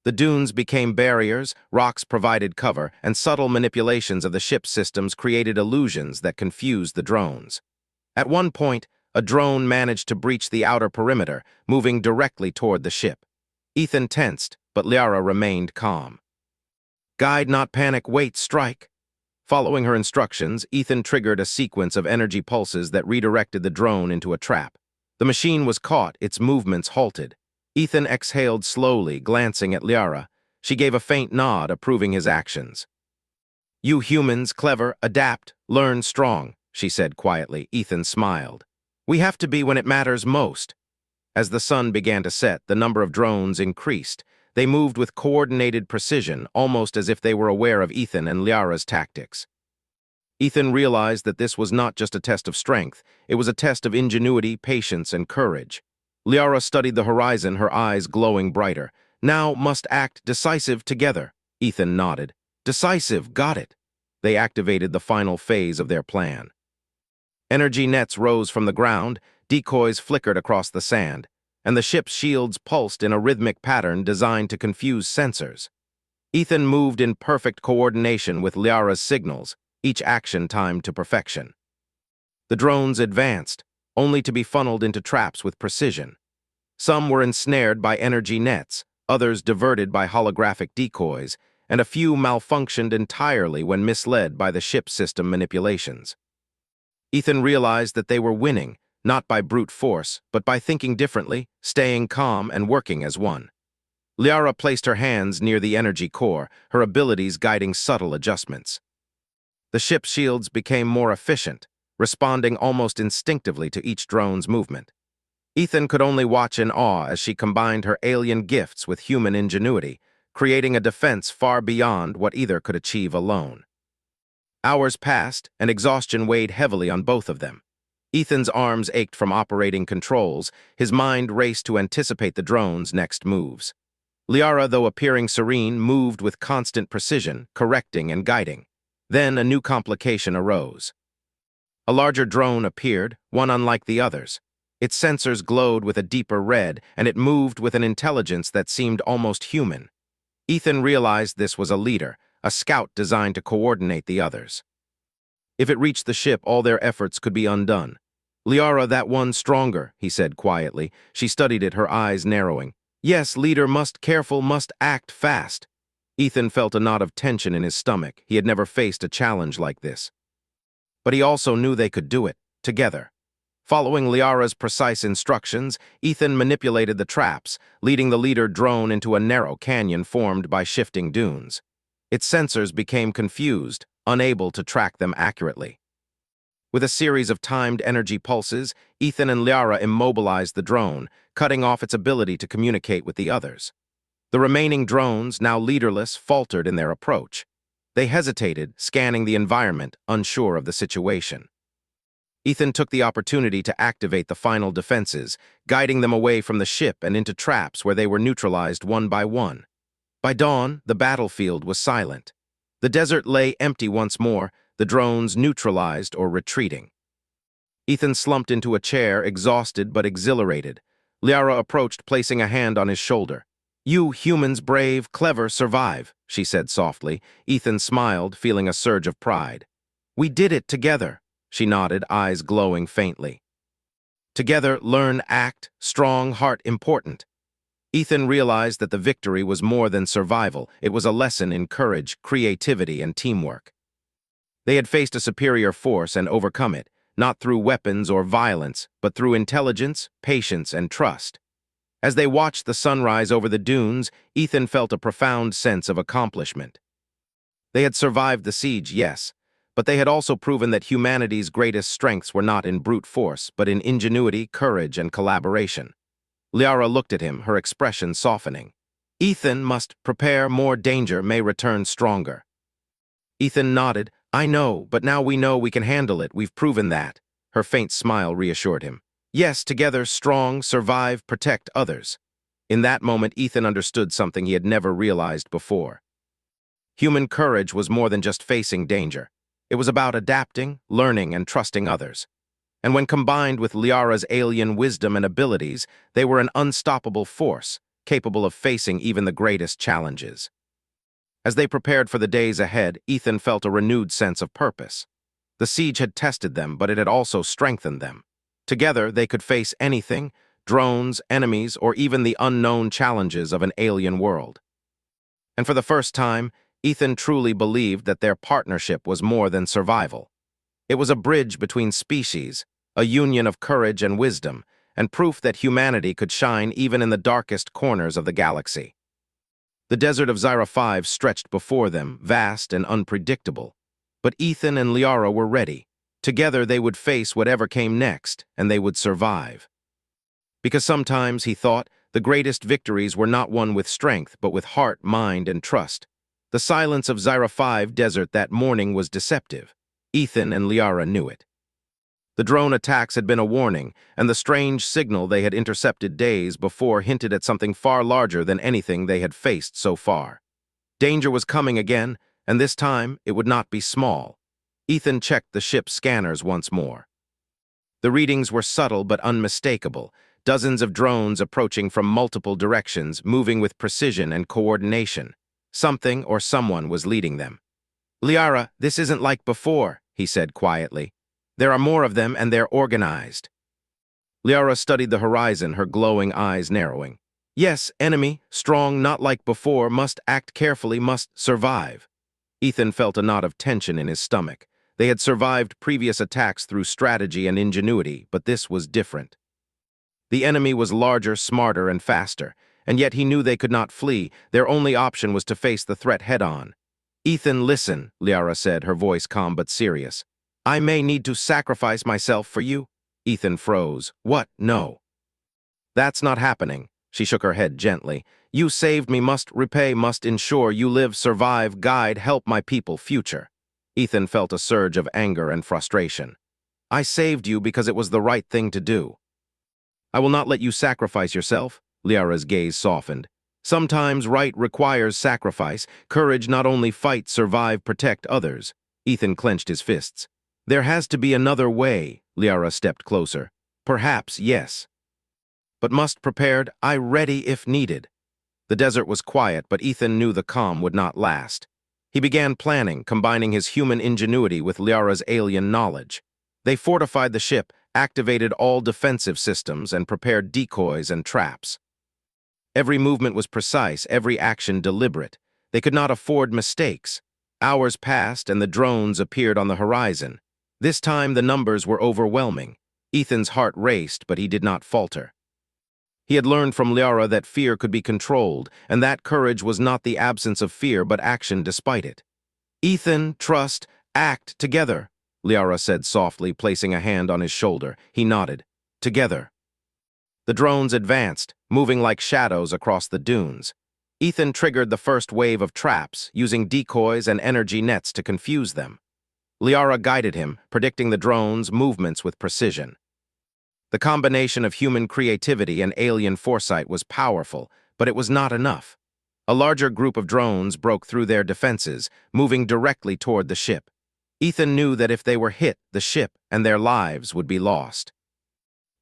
The dunes became barriers, rocks provided cover, and subtle manipulations of the ship's systems created illusions that confused the drones. At one point, a drone managed to breach the outer perimeter, moving directly toward the ship. Ethan tensed, but Liara remained calm. "Guide, not panic, wait, strike." Following her instructions, Ethan triggered a sequence of energy pulses that redirected the drone into a trap. The machine was caught, its movements halted. Ethan exhaled slowly, glancing at Liara. She gave a faint nod, approving his actions. "You humans, clever, adapt, learn strong," she said quietly. Ethan smiled. "We have to be when it matters most." As the sun began to set, the number of drones increased. They moved with coordinated precision, almost as if they were aware of Ethan and Liara's tactics. Ethan realized that this was not just a test of strength, it was a test of ingenuity, patience, and courage. Liara studied the horizon, her eyes glowing brighter. "Now must act decisive together." Ethan nodded. "Decisive, got it." They activated the final phase of their plan. Energy nets rose from the ground, decoys flickered across the sand, and the ship's shields pulsed in a rhythmic pattern designed to confuse sensors. Ethan moved in perfect coordination with Liara's signals, each action timed to perfection. The drones advanced, only to be funneled into traps with precision. Some were ensnared by energy nets, others diverted by holographic decoys, and a few malfunctioned entirely when misled by the ship system manipulations. Ethan realized that they were winning, not by brute force, but by thinking differently, staying calm, and working as one. Liara placed her hands near the energy core, her abilities guiding subtle adjustments. The ship's shields became more efficient, responding almost instinctively to each drone's movement. Ethan could only watch in awe as she combined her alien gifts with human ingenuity, creating a defense far beyond what either could achieve alone. Hours passed, and exhaustion weighed heavily on both of them. Ethan's arms ached from operating controls, his mind raced to anticipate the drone's next moves. Liara, though appearing serene, moved with constant precision, correcting and guiding. Then a new complication arose. A larger drone appeared, one unlike the others. Its sensors glowed with a deeper red, and it moved with an intelligence that seemed almost human. Ethan realized this was a leader, a scout designed to coordinate the others. If it reached the ship, all their efforts could be undone. "Liara, that one stronger," he said quietly. She studied it, her eyes narrowing. "Yes, leader, must careful, must act fast." Ethan felt a knot of tension in his stomach. He had never faced a challenge like this. But he also knew they could do it, together. Following Liara's precise instructions, Ethan manipulated the traps, leading the leader drone into a narrow canyon formed by shifting dunes. Its sensors became confused, unable to track them accurately. With a series of timed energy pulses, Ethan and Liara immobilized the drone, cutting off its ability to communicate with the others. The remaining drones, now leaderless, faltered in their approach. They hesitated, scanning the environment, unsure of the situation. Ethan took the opportunity to activate the final defenses, guiding them away from the ship and into traps where they were neutralized one by one. By dawn, the battlefield was silent. The desert lay empty once more, the drones neutralized or retreating. Ethan slumped into a chair, exhausted but exhilarated. Liara approached, placing a hand on his shoulder. "You humans, brave, clever, survive," she said softly. Ethan smiled, feeling a surge of pride. "We did it together," she nodded, eyes glowing faintly. "Together, learn, act, strong, heart important." Ethan realized that the victory was more than survival. It was a lesson in courage, creativity, and teamwork. They had faced a superior force and overcome it, not through weapons or violence, but through intelligence, patience, and trust. As they watched the sunrise over the dunes, Ethan felt a profound sense of accomplishment. They had survived the siege, yes, but they had also proven that humanity's greatest strengths were not in brute force, but in ingenuity, courage, and collaboration. Liara looked at him, her expression softening. "Ethan must prepare, more danger may return stronger." Ethan nodded. "I know, but now we know we can handle it. We've proven that." Her faint smile reassured him. "Yes, together, strong, survive, protect others." In that moment, Ethan understood something he had never realized before. Human courage was more than just facing danger. It was about adapting, learning, and trusting others. And when combined with Liara's alien wisdom and abilities, they were an unstoppable force, capable of facing even the greatest challenges. As they prepared for the days ahead, Ethan felt a renewed sense of purpose. The siege had tested them, but it had also strengthened them. Together, they could face anything: drones, enemies, or even the unknown challenges of an alien world. And for the first time, Ethan truly believed that their partnership was more than survival. It was a bridge between species, a union of courage and wisdom, and proof that humanity could shine even in the darkest corners of the galaxy. The desert of Zyra 5 stretched before them, vast and unpredictable. But Ethan and Liara were ready. Together they would face whatever came next, and they would survive. Because sometimes, he thought, the greatest victories were not won with strength, but with heart, mind, and trust. The silence of Zyra 5 desert that morning was deceptive. Ethan and Liara knew it. The drone attacks had been a warning, and the strange signal they had intercepted days before hinted at something far larger than anything they had faced so far. Danger was coming again, and this time it would not be small. Ethan checked the ship's scanners once more. The readings were subtle but unmistakable, dozens of drones approaching from multiple directions, moving with precision and coordination. Something or someone was leading them. "Liara, this isn't like before," he said quietly. "There are more of them, and they're organized." Liara studied the horizon, her glowing eyes narrowing. "Yes, enemy, strong, not like before, must act carefully, must survive." Ethan felt a knot of tension in his stomach. They had survived previous attacks through strategy and ingenuity, but this was different. The enemy was larger, smarter, and faster, and yet he knew they could not flee. Their only option was to face the threat head-on. "Ethan, listen," Liara said, her voice calm but serious. "I may need to sacrifice myself for you." Ethan froze. "What? No." "That's not happening." She shook her head gently. "You saved me, must repay, must ensure you live, survive, guide, help my people, future." Ethan felt a surge of anger and frustration. "I saved you because it was the right thing to do." "I will not let you sacrifice yourself." Liara's gaze softened. "Sometimes right requires sacrifice. Courage not only fight, survive, protect others." Ethan clenched his fists. "There has to be another way." Liara stepped closer. "Perhaps, yes. But must prepared, I ready if needed." The desert was quiet, but Ethan knew the calm would not last. He began planning, combining his human ingenuity with Liara's alien knowledge. They fortified the ship, activated all defensive systems, and prepared decoys and traps. Every movement was precise, every action deliberate. They could not afford mistakes. Hours passed, and the drones appeared on the horizon. This time the numbers were overwhelming. Ethan's heart raced, but he did not falter. He had learned from Liara that fear could be controlled, and that courage was not the absence of fear, but action despite it. "Ethan, trust, act together," Liara said softly, placing a hand on his shoulder. He nodded. "Together." The drones advanced, moving like shadows across the dunes. Ethan triggered the first wave of traps, using decoys and energy nets to confuse them. Liara guided him, predicting the drones' movements with precision. The combination of human creativity and alien foresight was powerful, but it was not enough. A larger group of drones broke through their defenses, moving directly toward the ship. Ethan knew that if they were hit, the ship and their lives would be lost.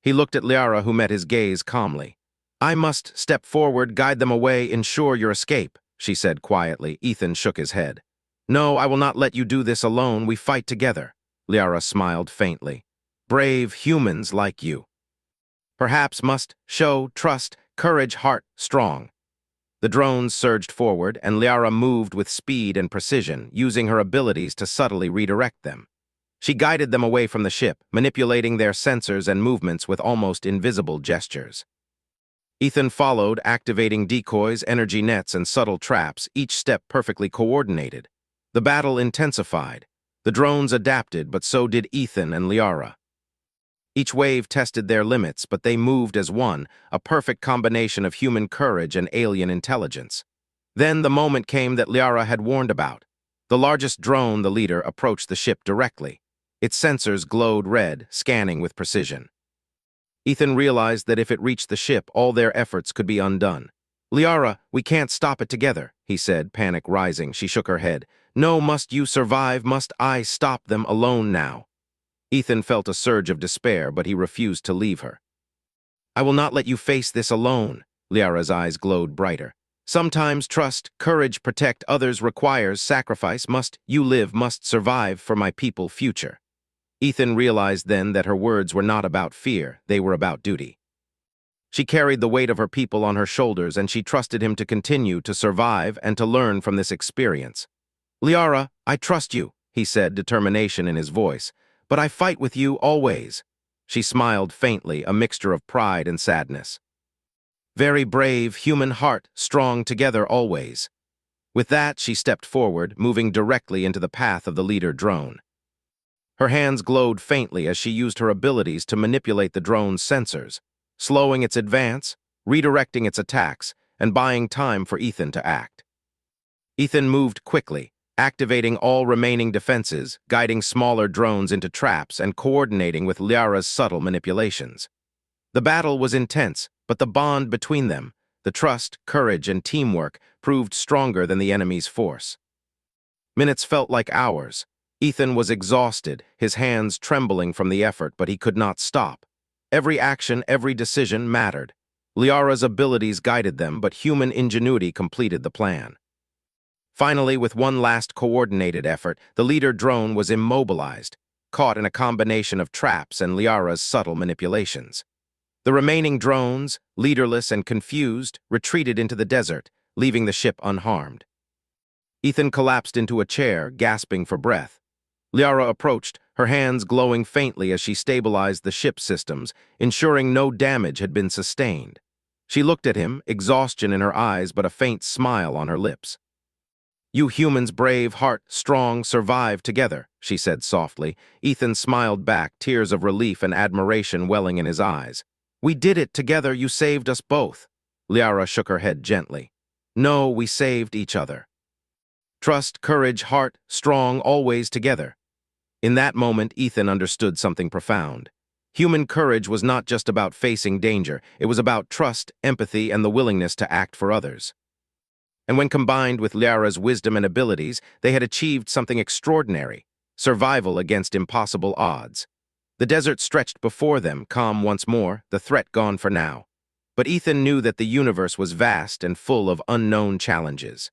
He looked at Liara, who met his gaze calmly. "I must step forward, guide them away, ensure your escape," she said quietly. Ethan shook his head. "No, I will not let you do this alone. We fight together." Liara smiled faintly. "Brave humans like you perhaps must show trust, courage, heart strong." The drones surged forward, and Liara moved with speed and precision, using her abilities to subtly redirect them. She guided them away from the ship, manipulating their sensors and movements with almost invisible gestures. Ethan followed, activating decoys, energy nets, and subtle traps, each step perfectly coordinated. The battle intensified. The drones adapted, but so did Ethan and Liara. Each wave tested their limits, but they moved as one, a perfect combination of human courage and alien intelligence. Then the moment came that Liara had warned about. The largest drone, the leader, approached the ship directly. Its sensors glowed red, scanning with precision. Ethan realized that if it reached the ship, all their efforts could be undone. "Liara, we can't stop it together," he said, panic rising. She shook her head. "No, must you survive? Must I stop them alone now?" Ethan felt a surge of despair, but he refused to leave her. "I will not let you face this alone." Liara's eyes glowed brighter. "Sometimes trust, courage, protect others requires sacrifice. Must you live, must survive for my people future." Ethan realized then that her words were not about fear, they were about duty. She carried the weight of her people on her shoulders, and she trusted him to continue to survive and to learn from this experience. "Liara, I trust you," he said, determination in his voice, "but I fight with you always." She smiled faintly, a mixture of pride and sadness. "Very brave, human heart, strong together always." With that, she stepped forward, moving directly into the path of the leader drone. Her hands glowed faintly as she used her abilities to manipulate the drone's sensors, slowing its advance, redirecting its attacks, and buying time for Ethan to act. Ethan moved quickly, activating all remaining defenses, guiding smaller drones into traps, and coordinating with Liara's subtle manipulations. The battle was intense, but the bond between them, the trust, courage, and teamwork, proved stronger than the enemy's force. Minutes felt like hours. Ethan was exhausted, his hands trembling from the effort, but he could not stop. Every action, every decision mattered. Liara's abilities guided them, but human ingenuity completed the plan. Finally, with one last coordinated effort, the leader drone was immobilized, caught in a combination of traps and Liara's subtle manipulations. The remaining drones, leaderless and confused, retreated into the desert, leaving the ship unharmed. Ethan collapsed into a chair, gasping for breath. Liara approached, her hands glowing faintly as she stabilized the ship's systems, ensuring no damage had been sustained. She looked at him, exhaustion in her eyes but a faint smile on her lips. "You humans, brave, heart, strong, survive together," she said softly. Ethan smiled back, tears of relief and admiration welling in his eyes. "We did it together, you saved us both." Liara shook her head gently. "No, we saved each other. Trust, courage, heart, strong, always together." In that moment, Ethan understood something profound. Human courage was not just about facing danger, it was about trust, empathy, and the willingness to act for others. And when combined with Liara's wisdom and abilities, they had achieved something extraordinary: survival against impossible odds. The desert stretched before them, calm once more, the threat gone for now. But Ethan knew that the universe was vast and full of unknown challenges.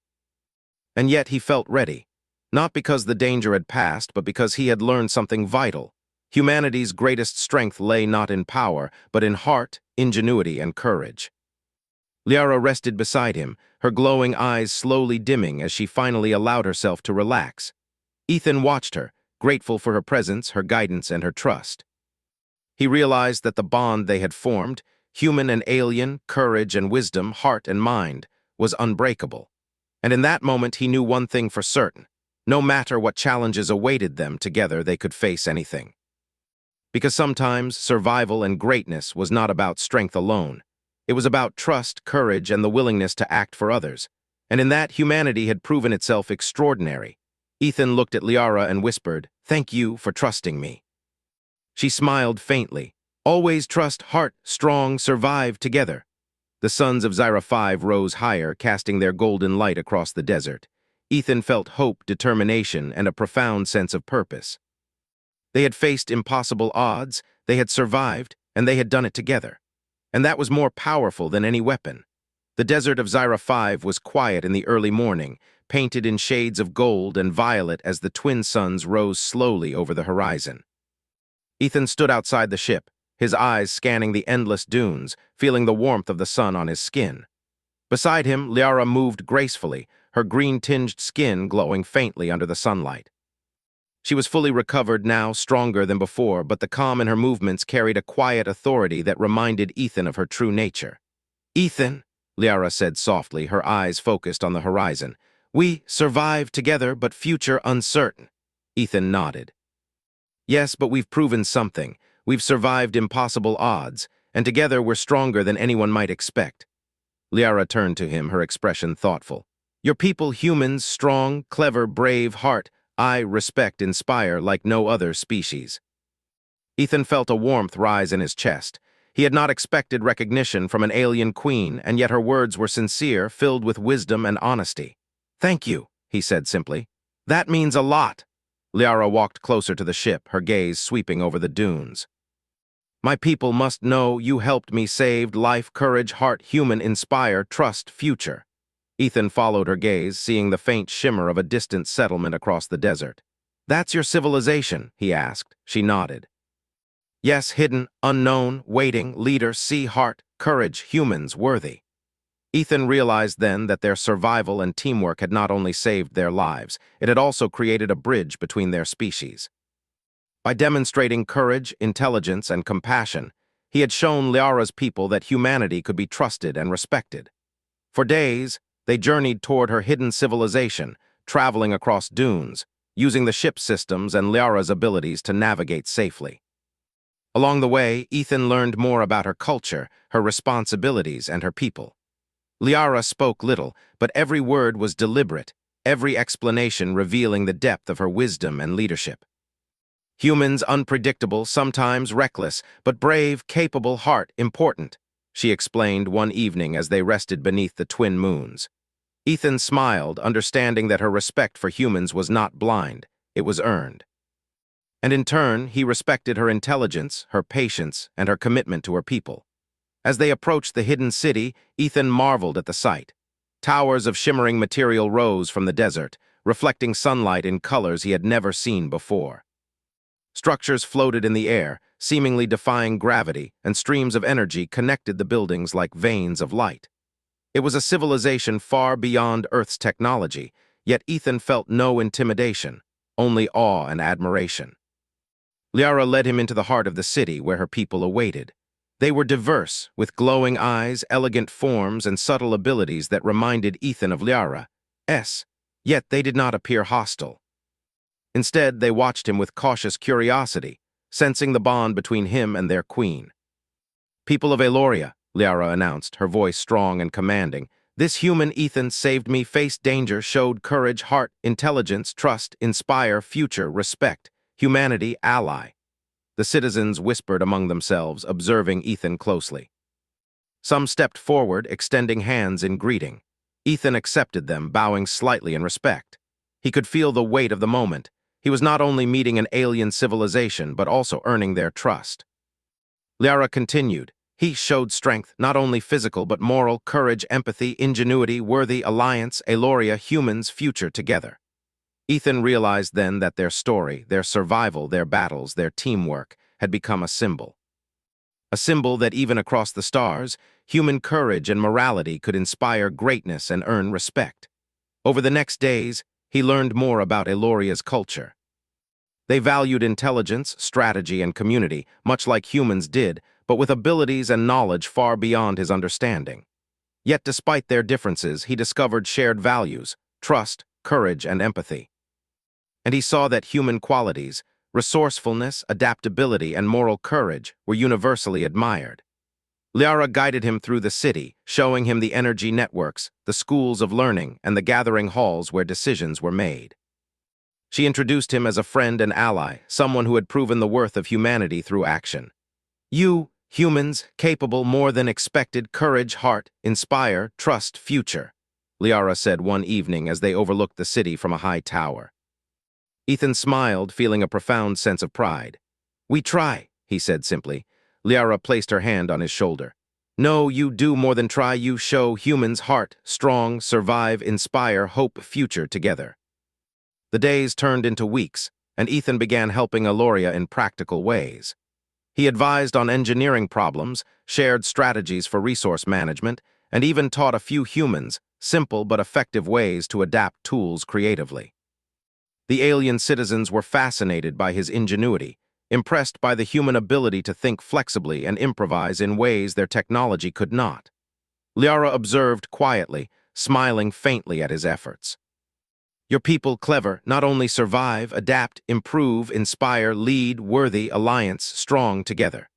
And yet he felt ready. Not because the danger had passed, but because he had learned something vital. Humanity's greatest strength lay not in power, but in heart, ingenuity, and courage. Liara rested beside him, her glowing eyes slowly dimming as she finally allowed herself to relax. Ethan watched her, grateful for her presence, her guidance, and her trust. He realized that the bond they had formed, human and alien, courage and wisdom, heart and mind, was unbreakable. And in that moment he knew one thing for certain: no matter what challenges awaited them, together they could face anything. Because sometimes survival and greatness was not about strength alone. It was about trust, courage, and the willingness to act for others. And in that, humanity had proven itself extraordinary. Ethan looked at Liara and whispered, "Thank you for trusting me." She smiled faintly. "Always trust, heart, strong, survive together." The suns of Zyra 5 rose higher, casting their golden light across the desert. Ethan felt hope, determination, and a profound sense of purpose. They had faced impossible odds, they had survived, and they had done it together. And that was more powerful than any weapon. The desert of Zyra 5 was quiet in the early morning, painted in shades of gold and violet as the twin suns rose slowly over the horizon. Ethan stood outside the ship, his eyes scanning the endless dunes, feeling the warmth of the sun on his skin. Beside him, Liara moved gracefully, her green-tinged skin glowing faintly under the sunlight. She was fully recovered now, stronger than before, but the calm in her movements carried a quiet authority that reminded Ethan of her true nature. "Ethan," Liara said softly, her eyes focused on the horizon, "we survived together, but future uncertain." Ethan nodded. "Yes, but we've proven something. We've survived impossible odds, and together we're stronger than anyone might expect." Liara turned to him, her expression thoughtful. "Your people, humans, strong, clever, brave, heart, I respect, inspire like no other species." Ethan felt a warmth rise in his chest. He had not expected recognition from an alien queen, and yet her words were sincere, filled with wisdom and honesty. "Thank you," he said simply. "That means a lot." Liara walked closer to the ship, her gaze sweeping over the dunes. "My people must know you helped me saved life, courage, heart, human, inspire, trust, future." Ethan followed her gaze, seeing the faint shimmer of a distant settlement across the desert. "That's your civilization?" he asked. She nodded. "Yes, hidden, unknown, waiting, leader, sea, heart, courage, humans, worthy." Ethan realized then that their survival and teamwork had not only saved their lives, it had also created a bridge between their species. By demonstrating courage, intelligence, and compassion, he had shown Liara's people that humanity could be trusted and respected. For days, they journeyed toward her hidden civilization, traveling across dunes, using the ship systems and Liara's abilities to navigate safely. Along the way, Ethan learned more about her culture, her responsibilities, and her people. Liara spoke little, but every word was deliberate, every explanation revealing the depth of her wisdom and leadership. "Humans unpredictable, sometimes reckless, but brave, capable, heart, important," she explained one evening as they rested beneath the twin moons. Ethan smiled, understanding that her respect for humans was not blind, it was earned. And in turn, he respected her intelligence, her patience, and her commitment to her people. As they approached the hidden city, Ethan marveled at the sight. Towers of shimmering material rose from the desert, reflecting sunlight in colors he had never seen before. Structures floated in the air, seemingly defying gravity, and streams of energy connected the buildings like veins of light. It was a civilization far beyond Earth's technology, yet Ethan felt no intimidation, only awe and admiration. Liara led him into the heart of the city where her people awaited. They were diverse, with glowing eyes, elegant forms, and subtle abilities that reminded Ethan of Liara's, yet they did not appear hostile. Instead, they watched him with cautious curiosity, sensing the bond between him and their queen. "People of Eloria," Liara announced, her voice strong and commanding, "this human Ethan saved me, faced danger, showed courage, heart, intelligence, trust, inspire, future, respect, humanity, ally." The citizens whispered among themselves, observing Ethan closely. Some stepped forward, extending hands in greeting. Ethan accepted them, bowing slightly in respect. He could feel the weight of the moment. He was not only meeting an alien civilization, but also earning their trust. Liara continued. "He showed strength, not only physical, but moral, courage, empathy, ingenuity, worthy alliance, Eloria, humans, future together." Ethan realized then that their story, their survival, their battles, their teamwork had become a symbol. A symbol that even across the stars, human courage and morality could inspire greatness and earn respect. Over the next days, he learned more about Eloria's culture. They valued intelligence, strategy, and community, much like humans did, but with abilities and knowledge far beyond his understanding. Yet despite their differences, he discovered shared values, trust, courage, and empathy. And he saw that human qualities, resourcefulness, adaptability, and moral courage were universally admired. Liara guided him through the city, showing him the energy networks, the schools of learning, and the gathering halls where decisions were made. She introduced him as a friend and ally, someone who had proven the worth of humanity through action. "You, humans, capable more than expected, courage, heart, inspire, trust, future," Liara said one evening as they overlooked the city from a high tower. Ethan smiled, feeling a profound sense of pride. "We try," he said simply. Liara placed her hand on his shoulder. No, you do more than try. You show humans heart, strong, survive, inspire, hope, future together. The days turned into weeks, and Ethan began helping Aloria in practical ways. He advised on engineering problems, shared strategies for resource management, and even taught a few humans simple but effective ways to adapt tools creatively. The alien citizens were fascinated by his ingenuity, impressed by the human ability to think flexibly and improvise in ways their technology could not. Liara observed quietly, smiling faintly at his efforts. Your people clever, not only survive, adapt, improve, inspire, lead, worthy, alliance, strong together.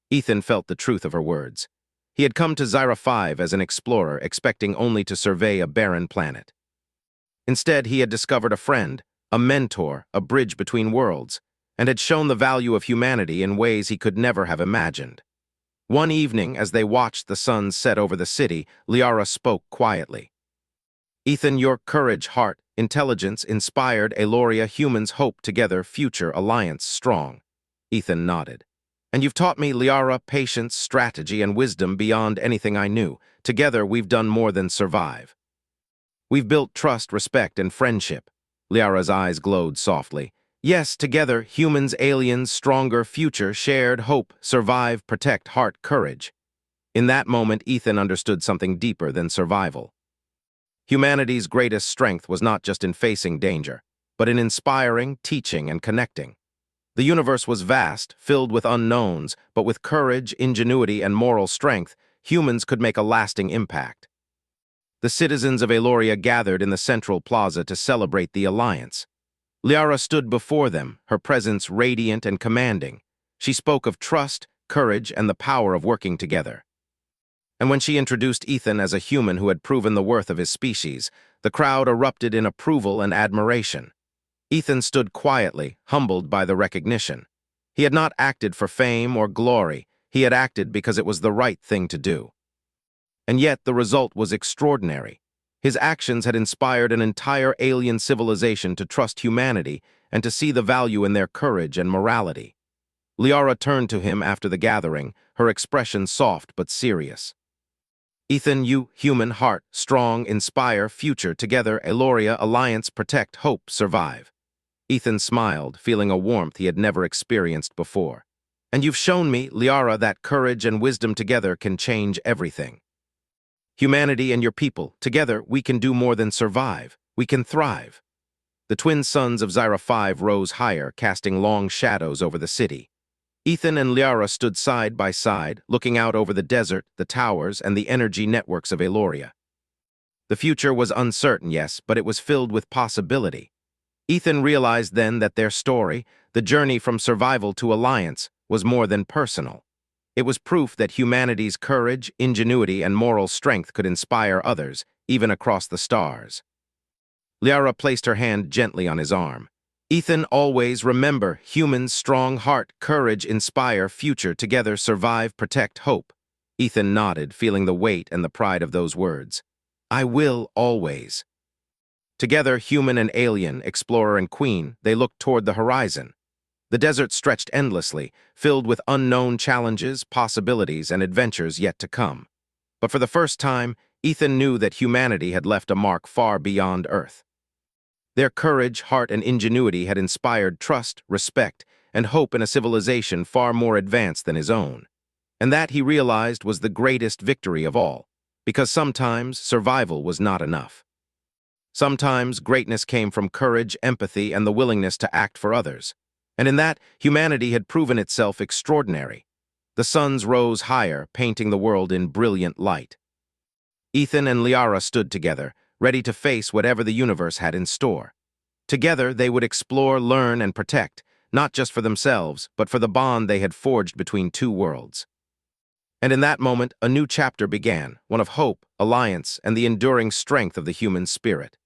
Ethan felt the truth of her words. He had come to Zyra 5 as an explorer, expecting only to survey a barren planet. Instead, he had discovered a friend, a mentor, a bridge between worlds, and had shown the value of humanity in ways he could never have imagined. One evening, as they watched the sun set over the city, Liara spoke quietly. Ethan, your courage, heart, intelligence inspired Aloria humans hope together, future alliance strong. Ethan nodded. And you've taught me, Liara, patience, strategy, and wisdom beyond anything I knew. Together, we've done more than survive. We've built trust, respect, and friendship. Liara's eyes glowed softly. Yes, together, humans, aliens, stronger, future, shared, hope, survive, protect, heart, courage. In that moment, Ethan understood something deeper than survival. Humanity's greatest strength was not just in facing danger, but in inspiring, teaching, and connecting. The universe was vast, filled with unknowns, but with courage, ingenuity, and moral strength, humans could make a lasting impact. The citizens of Aloria gathered in the central plaza to celebrate the alliance. Liara stood before them, her presence radiant and commanding. She spoke of trust, courage, and the power of working together. And when she introduced Ethan as a human who had proven the worth of his species, the crowd erupted in approval and admiration. Ethan stood quietly, humbled by the recognition. He had not acted for fame or glory. He had acted because it was the right thing to do. And yet the result was extraordinary. His actions had inspired an entire alien civilization to trust humanity and to see the value in their courage and morality. Liara turned to him after the gathering, her expression soft but serious. Ethan, you, human heart, strong, inspire, future, together, Aloria, alliance, protect, hope, survive. Ethan smiled, feeling a warmth he had never experienced before. And you've shown me, Liara, that courage and wisdom together can change everything. Humanity and your people, together, we can do more than survive. We can thrive. The twin suns of Zyra 5 rose higher, casting long shadows over the city. Ethan and Liara stood side by side, looking out over the desert, the towers, and the energy networks of Aloria. The future was uncertain, yes, but it was filled with possibility. Ethan realized then that their story, the journey from survival to alliance, was more than personal. It was proof that humanity's courage, ingenuity, and moral strength could inspire others, even across the stars. Liara placed her hand gently on his arm. Ethan, always remember, humans, strong heart, courage, inspire, future, together, survive, protect, hope. Ethan nodded, feeling the weight and the pride of those words. I will, always. Together, human and alien, explorer and queen, they looked toward the horizon. The desert stretched endlessly, filled with unknown challenges, possibilities, and adventures yet to come. But for the first time, Ethan knew that humanity had left a mark far beyond Earth. Their courage, heart, and ingenuity had inspired trust, respect, and hope in a civilization far more advanced than his own. And that, he realized, was the greatest victory of all, because sometimes survival was not enough. Sometimes greatness came from courage, empathy, and the willingness to act for others. And in that, humanity had proven itself extraordinary. The suns rose higher, painting the world in brilliant light. Ethan and Liara stood together, ready to face whatever the universe had in store. Together, they would explore, learn, and protect, not just for themselves, but for the bond they had forged between two worlds. And in that moment, a new chapter began, one of hope, alliance, and the enduring strength of the human spirit.